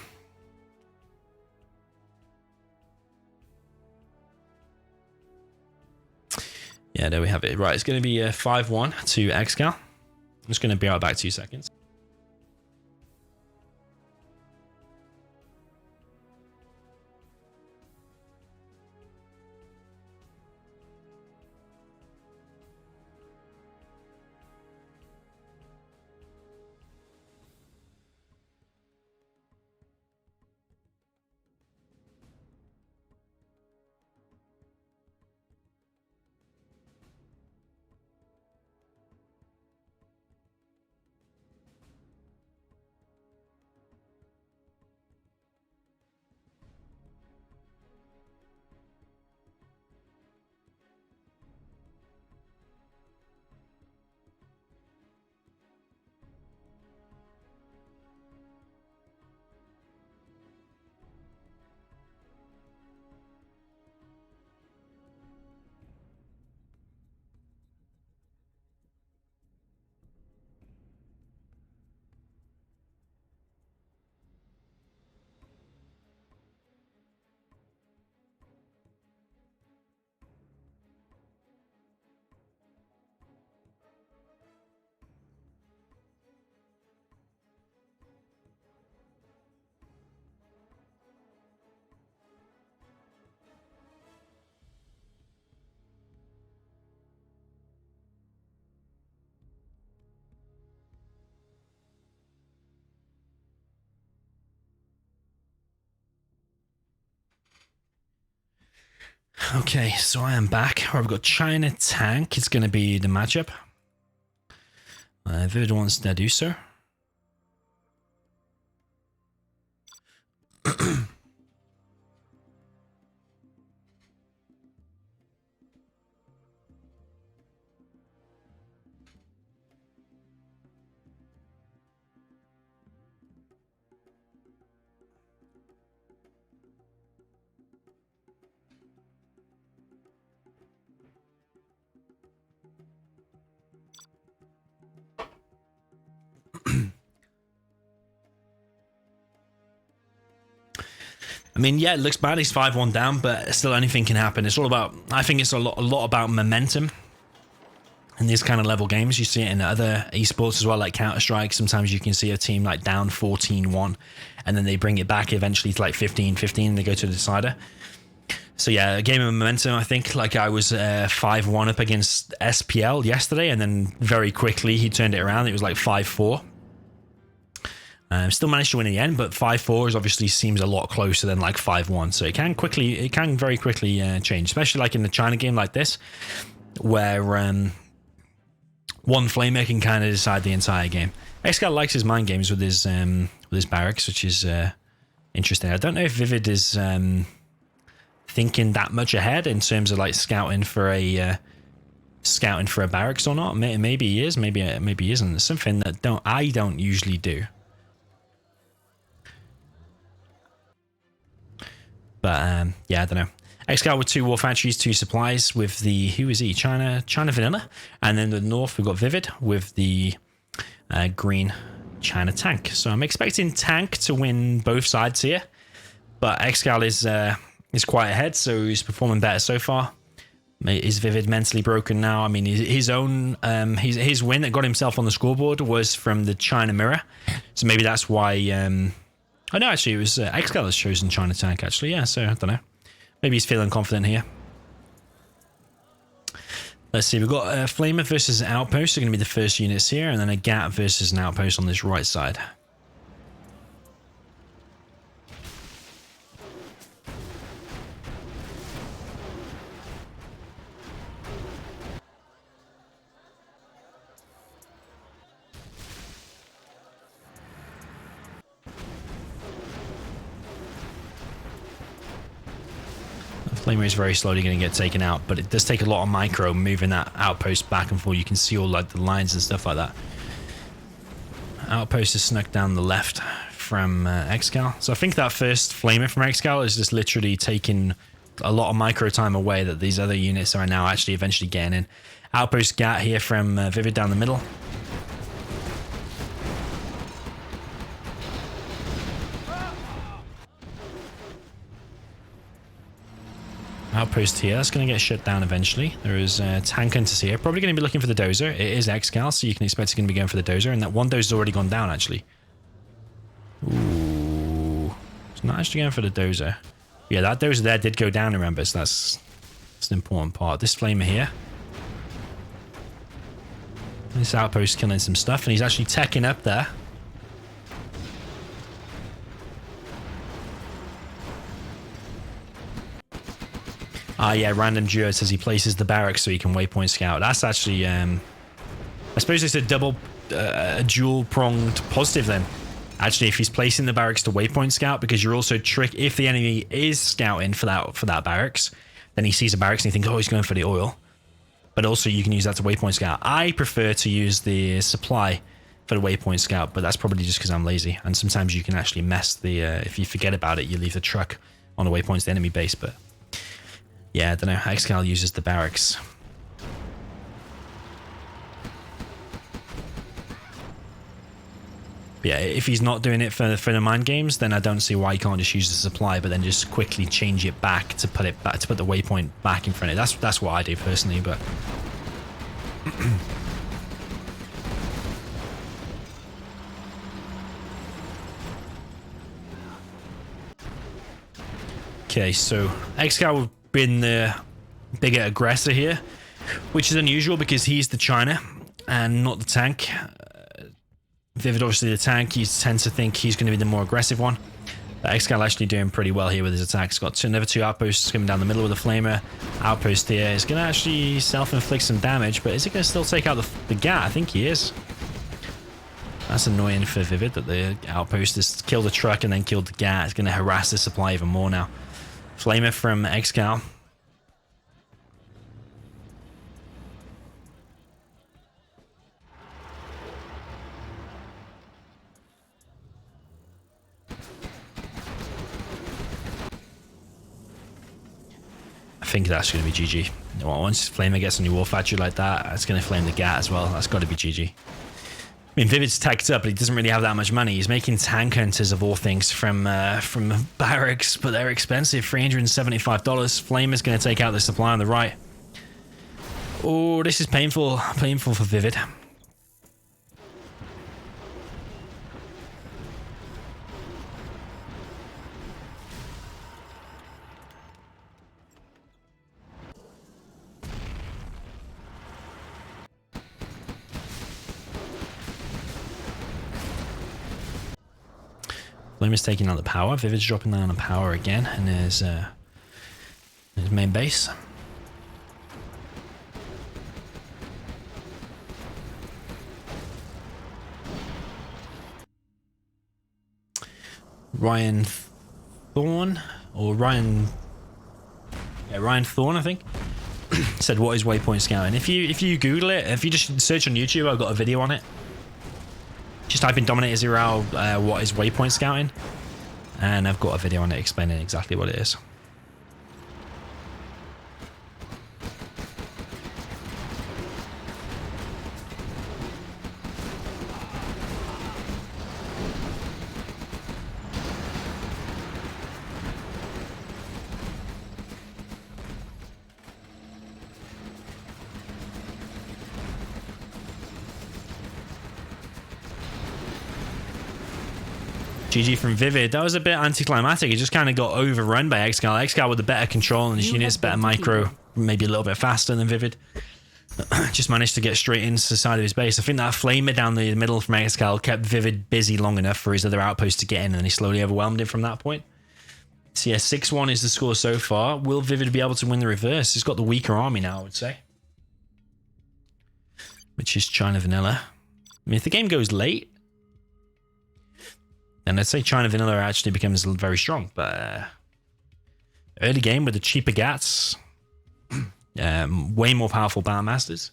yeah, there we have it. Right, it's going to be 5-1 to ExCaL. I'm just going to be right back 2 seconds. Okay, so I am back. I've got China tank. It's going to be the matchup. ViViD wants to do so. I mean, yeah, it looks bad. He's 5-1 down, but still anything can happen. It's all about, I think it's a lot about momentum in these kind of level games. You see it in other esports as well, like Counter-Strike. Sometimes you can see a team like down 14-1, and then they bring it back eventually to like 15-15, and they go to the decider. So yeah, a game of momentum, I think. Like I was 5-1 up against SPL yesterday, and then very quickly he turned it around. It was like 5-4. Still managed to win in the end, but 5-4 is obviously seems a lot closer than like 5-1. So it can very quickly change, especially like in the China game like this, where one flamer can kind of decide the entire game. ExCaL likes his mind games with his barracks, which is interesting. I don't know if ViViD is thinking that much ahead in terms of like scouting for a barracks or not. Maybe he is, maybe he isn't. It's something that I don't usually do. But yeah, I don't know. ExCaL with 2 war factories, 2 supplies with the, who is he? China Vanilla. And then the north, we've got ViViD with the green China tank. So I'm expecting tank to win both sides here. But ExCaL is quite ahead, so he's performing better so far. Is ViViD mentally broken now? I mean, his own his win that got himself on the scoreboard was from the China mirror. So maybe that's why... Oh no, actually it was ExCaL has chosen China tank actually, yeah, so I don't know. Maybe he's feeling confident here. Let's see, we've got a Flamer versus an Outpost are going to be the first units here, and then a Gap versus an Outpost on this right side. Flamer is very slowly going to get taken out, but it does take a lot of micro moving that outpost back and forth. You can see all like the lines and stuff like that. Outpost is snuck down the left from ExCaL. So I think that first Flamer from ExCaL is just literally taking a lot of micro time away that these other units are now actually eventually getting in. Outpost Gat here from ViViD down the middle. Outpost here, that's going to get shut down eventually. There is tank hunters here, probably going to be looking for the dozer. It is ExCaL, so you can expect it's going to be going for the dozer, and that one dozer's already gone down actually. Ooh, it's not actually going for the dozer. Yeah, that dozer there did go down, remember, so that's an important part. This Flamer here, this outpost killing some stuff, and he's actually teching up there. Yeah, Random Duo says he places the barracks so he can waypoint scout. That's actually, I suppose it's a dual-pronged positive then. Actually, if he's placing the barracks to waypoint scout, because you're also if the enemy is scouting for that barracks, then he sees a barracks and he thinks, oh, he's going for the oil. But also you can use that to waypoint scout. I prefer to use the supply for the waypoint scout, but that's probably just because I'm lazy. And sometimes you can actually mess the, if you forget about it, you leave the truck on the waypoints to the enemy base, but... yeah, I don't know. ExCaL uses the barracks. But yeah, if he's not doing it for the mind games, then I don't see why he can't just use the supply, but then just quickly change it back to put the waypoint back in front of it. That's what I do personally, but okay, so ExCaL been the bigger aggressor here, which is unusual because he's the China and not the tank. ViViD obviously the tank, you tend to think he's going to be the more aggressive one. But ExCaL actually doing pretty well here with his attacks. Got another 2 outposts coming down the middle with a flamer. Outpost here is going to actually self-inflict some damage, but is it going to still take out the Gat? I think he is. That's annoying for ViViD that the outpost has killed the truck and then killed the Gat. It's going to harass the supply even more now. Flamer from ExCaL. I think that's going to be GG. Once Flamer gets a new war factory like that, it's going to flame the Gat as well. That's got to be GG. I mean, ViViD's tacked up, but he doesn't really have that much money. He's making tank hunters of all things from barracks, but they're expensive. $375. Flamer's going to take out the supply on the right. Oh, this is painful. Painful for ViViD. Flamer's taking out the power. ViViD's dropping down on power again, and there's his main base. Ryan Thorne, Ryan Thorne, I think, said, "What is waypoint scouting?" If you Google it, if you just search on YouTube, I've got a video on it. Just type in DoMiNaToR, what is waypoint scouting, and I've got a video on it explaining exactly what it is. GG from ViViD. That was a bit anticlimactic. It just kind of got overrun by ExCaL. ExCaL with the better control on his units, better micro, maybe a little bit faster than ViViD. Just managed to get straight into the side of his base. I think that flamer down the middle from ExCaL kept ViViD busy long enough for his other outposts to get in, and he slowly overwhelmed him from that point. So yeah, 6-1 is the score so far. Will ViViD be able to win the reverse? He's got the weaker army now, I would say. Which is China Vanilla. I mean, if the game goes late, and I'd say China Vanilla actually becomes very strong, but early game with the cheaper Gats, way more powerful Battlmasters.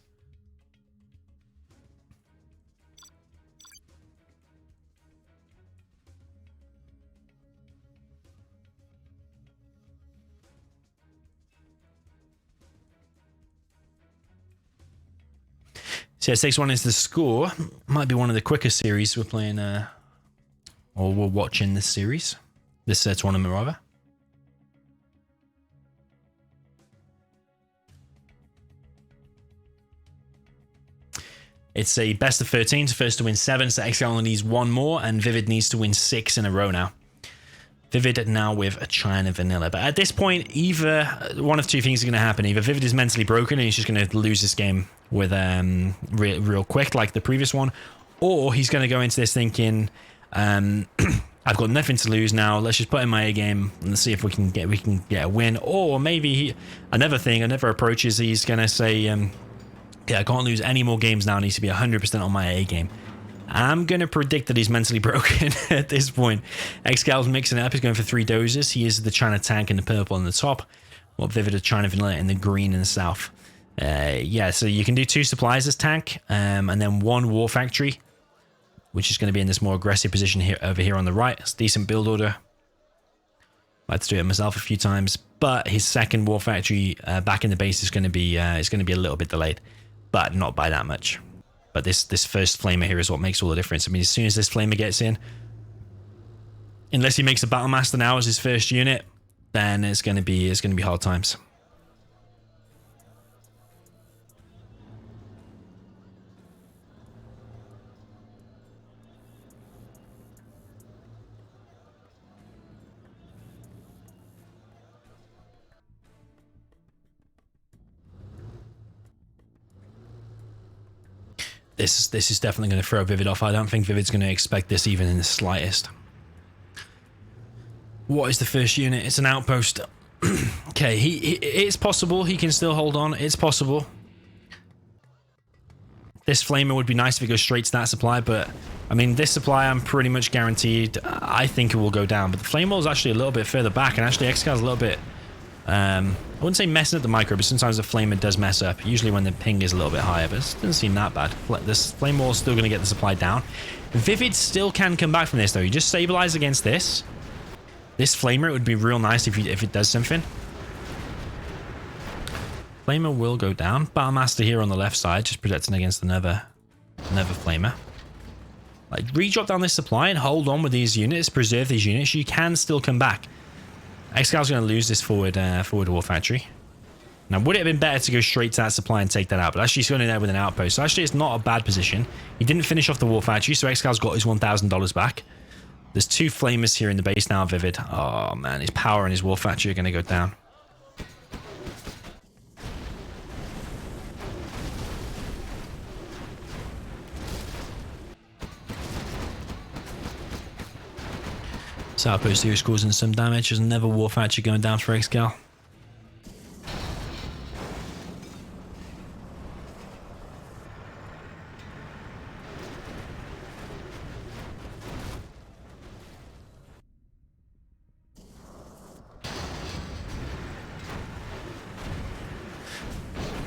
So yeah, 6-1 is the score. Might be one of the quicker series we're playing, or we're watching this series, this tournament rather. It's a best of 13, first to win 7, so ExCaL only needs 1 more, and ViViD needs to win 6 in a row now. ViViD now with a China Vanilla, but at this point, either one of two things are going to happen. Either ViViD is mentally broken and he's just going to lose this game with real quick, like the previous one, or he's going to go into this thinking, I've got nothing to lose now. Let's just put in my A game and see if we can get a win. Or maybe another approach is he's going to say, yeah, I can't lose any more games now. I need to be 100% on my A game. I'm going to predict that he's mentally broken at this point. ExCal's mixing it up. He's going for 3 dozers. He is the China tank in the purple on the top, while ViViD is China Vanilla in the green in the south. Yeah, so you can do 2 supplies as tank, and then 1 war factory, which is going to be in this more aggressive position here over here on the right. It's a decent build order. I had to do it myself a few times, but his second war factory back in the base is going to be a little bit delayed, but not by that much. But this first flamer here is what makes all the difference. I mean, as soon as this flamer gets in, unless he makes a Battlemaster now as his first unit, then it's going to be hard times. This is definitely going to throw ViViD off. I don't think ViVid's going to expect this even in the slightest. What is the first unit? It's an outpost. Okay, it's possible he can still hold on. It's possible. This flamer would be nice if it goes straight to that supply, but I mean, this supply I'm pretty much guaranteed I think it will go down. But the flame wall is actually a little bit further back, and actually ExCaL is a little bit I wouldn't say messing up the micro, but sometimes the flamer does mess up, usually when the ping is a little bit higher, but it doesn't seem that bad. This flame wall is still going to get the supply down. ViViD still can come back from this though. You just stabilize against this flamer. It would be real nice if it does something. Flamer will go down. Battlemaster here on the left side, just protecting against another flamer. Like, re-drop down this supply and hold on with these units, preserve these units. You can still come back. ExCaL's going to lose this forward war factory. Now, would it have been better to go straight to that supply and take that out? But actually, he's going in there with an outpost. So actually, it's not a bad position. He didn't finish off the war factory, so ExCaL's got his $1,000 back. There's two flamers here in the base now, ViViD. Oh, man, his power and his war factory are going to go down. This outpost here is causing some damage. There's another war factory going down for ExCaL.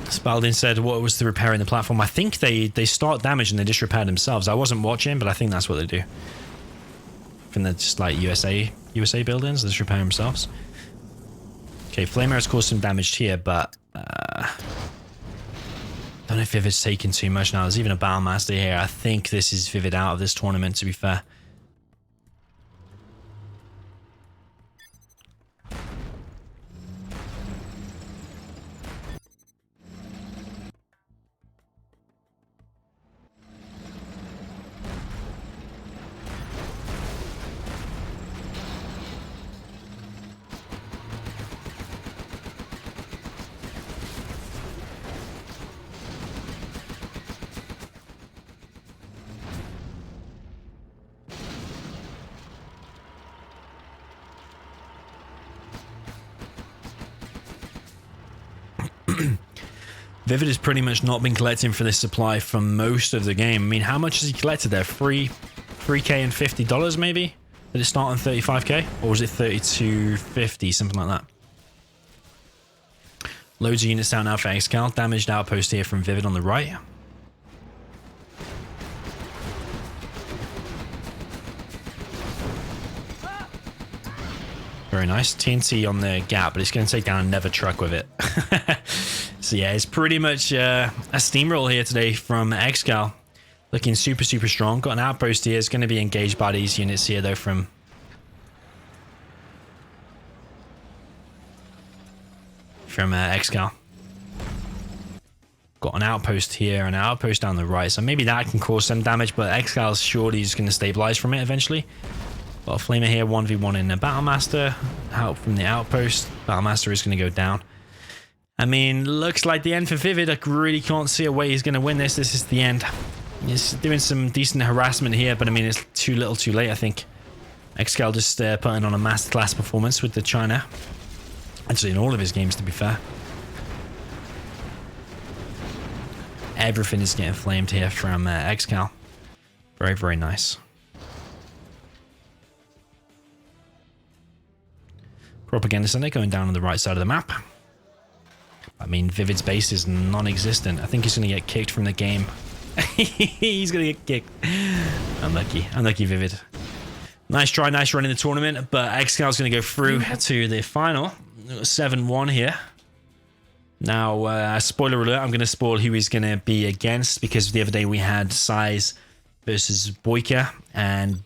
Spalding said what was the repairing the platform. I think they start damage and they just repair themselves. I wasn't watching, but I think that's what they do. I think they're just like USA buildings. They just repair themselves. Okay, Flamer has caused some damage here, but don't know if ViVid's taking too much now. There's even a Battlemaster here. I think this is ViViD out of this tournament, to be fair. ViViD has pretty much not been collecting for this supply for most of the game. I mean, how much has he collected there? $3K and $50 maybe? Did it start on 35K? Or was it 32.50, something like that? Loads of units down now for ExCaL. Damaged outpost here from ViViD on the right. Very nice. TNT on the gap, but it's going to take down another truck with it. So yeah, it's pretty much a steamroll here today from ExCaL. Looking super, super strong. Got an outpost here. It's going to be engaged by these units here, though, from ExCaL. Got an outpost here and an outpost down the right. So maybe that can cause some damage, but ExCaL's surely is going to stabilize from it eventually. Got a Flamer here, 1v1 in a Battlemaster. Help from the outpost. Battlemaster is going to go down. I mean, looks like the end for ViViD. I really can't see a way he's going to win this. This is the end. He's doing some decent harassment here, but I mean, it's too little too late, I think. ExCaL just putting on a masterclass performance with the China. Actually, in all of his games, to be fair. Everything is getting flamed here from ExCaL. Very, very nice. Propaganda Center going down on the right side of the map. I mean, ViViD's base is non-existent. I think he's going to get kicked from the game. He's going to get kicked. Unlucky. Unlucky, ViViD. Nice try, nice run in the tournament, but ExCaL's going to go through to the final. 7-1 here. Now, spoiler alert, I'm going to spoil who he's going to be against, because the other day we had Size versus Boyka, and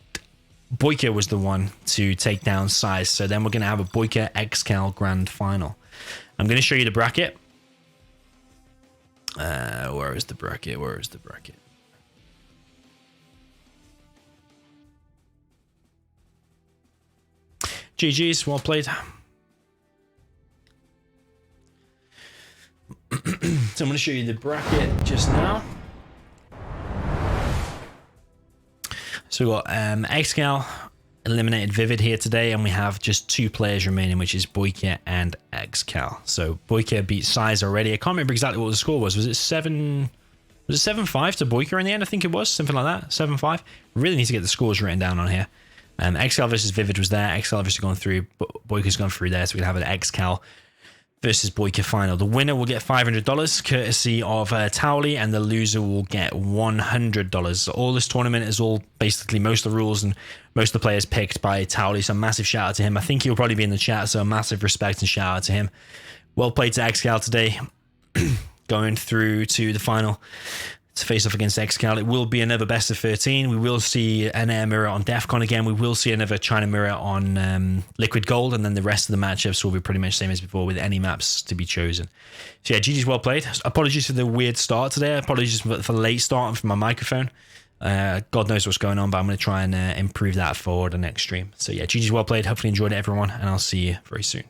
Boyka was the one to take down Size. So then we're going to have a Boyka ExCaL grand final. I'm going to show you the bracket. Where is the bracket? Where is the bracket? GG's, well played. So I'm going to show you the bracket just now. So we've got ExCaL eliminated ViViD here today, and we have just 2 players remaining, which is ExCaL and ExCaL. So ExCaL beat Size already. I can't remember exactly what the score was. Was it 7-5 to ExCaL in the end? I think it was something like that. 7-5. Really need to get the scores written down on here. ExCaL versus ViViD was there. ExCaL obviously gone through. ExCal's gone through there, so we'll have an ExCaL versus ExCaL final. The winner will get $500 courtesy of Toweleeeie, and the loser will get $100. All this tournament is all basically most of the rules and most of the players picked by Toweleeeie, so massive shout out to him. I think he'll probably be in the chat, so massive respect and shout out to him. Well played to ExCaL today, going through to the final to face off against ExCaL. It will be another best of 13. We will see an air mirror on DEFCON again. We will see another China mirror on Liquid Gold, and then the rest of the matchups will be pretty much the same as before with any maps to be chosen. So yeah, GG's well played. Apologies for the weird start today. Apologies for the late start from my microphone. God knows what's going on, but I'm going to try and improve that for the next stream. So yeah, GG's well played. Hopefully enjoyed it, everyone, and I'll see you very soon.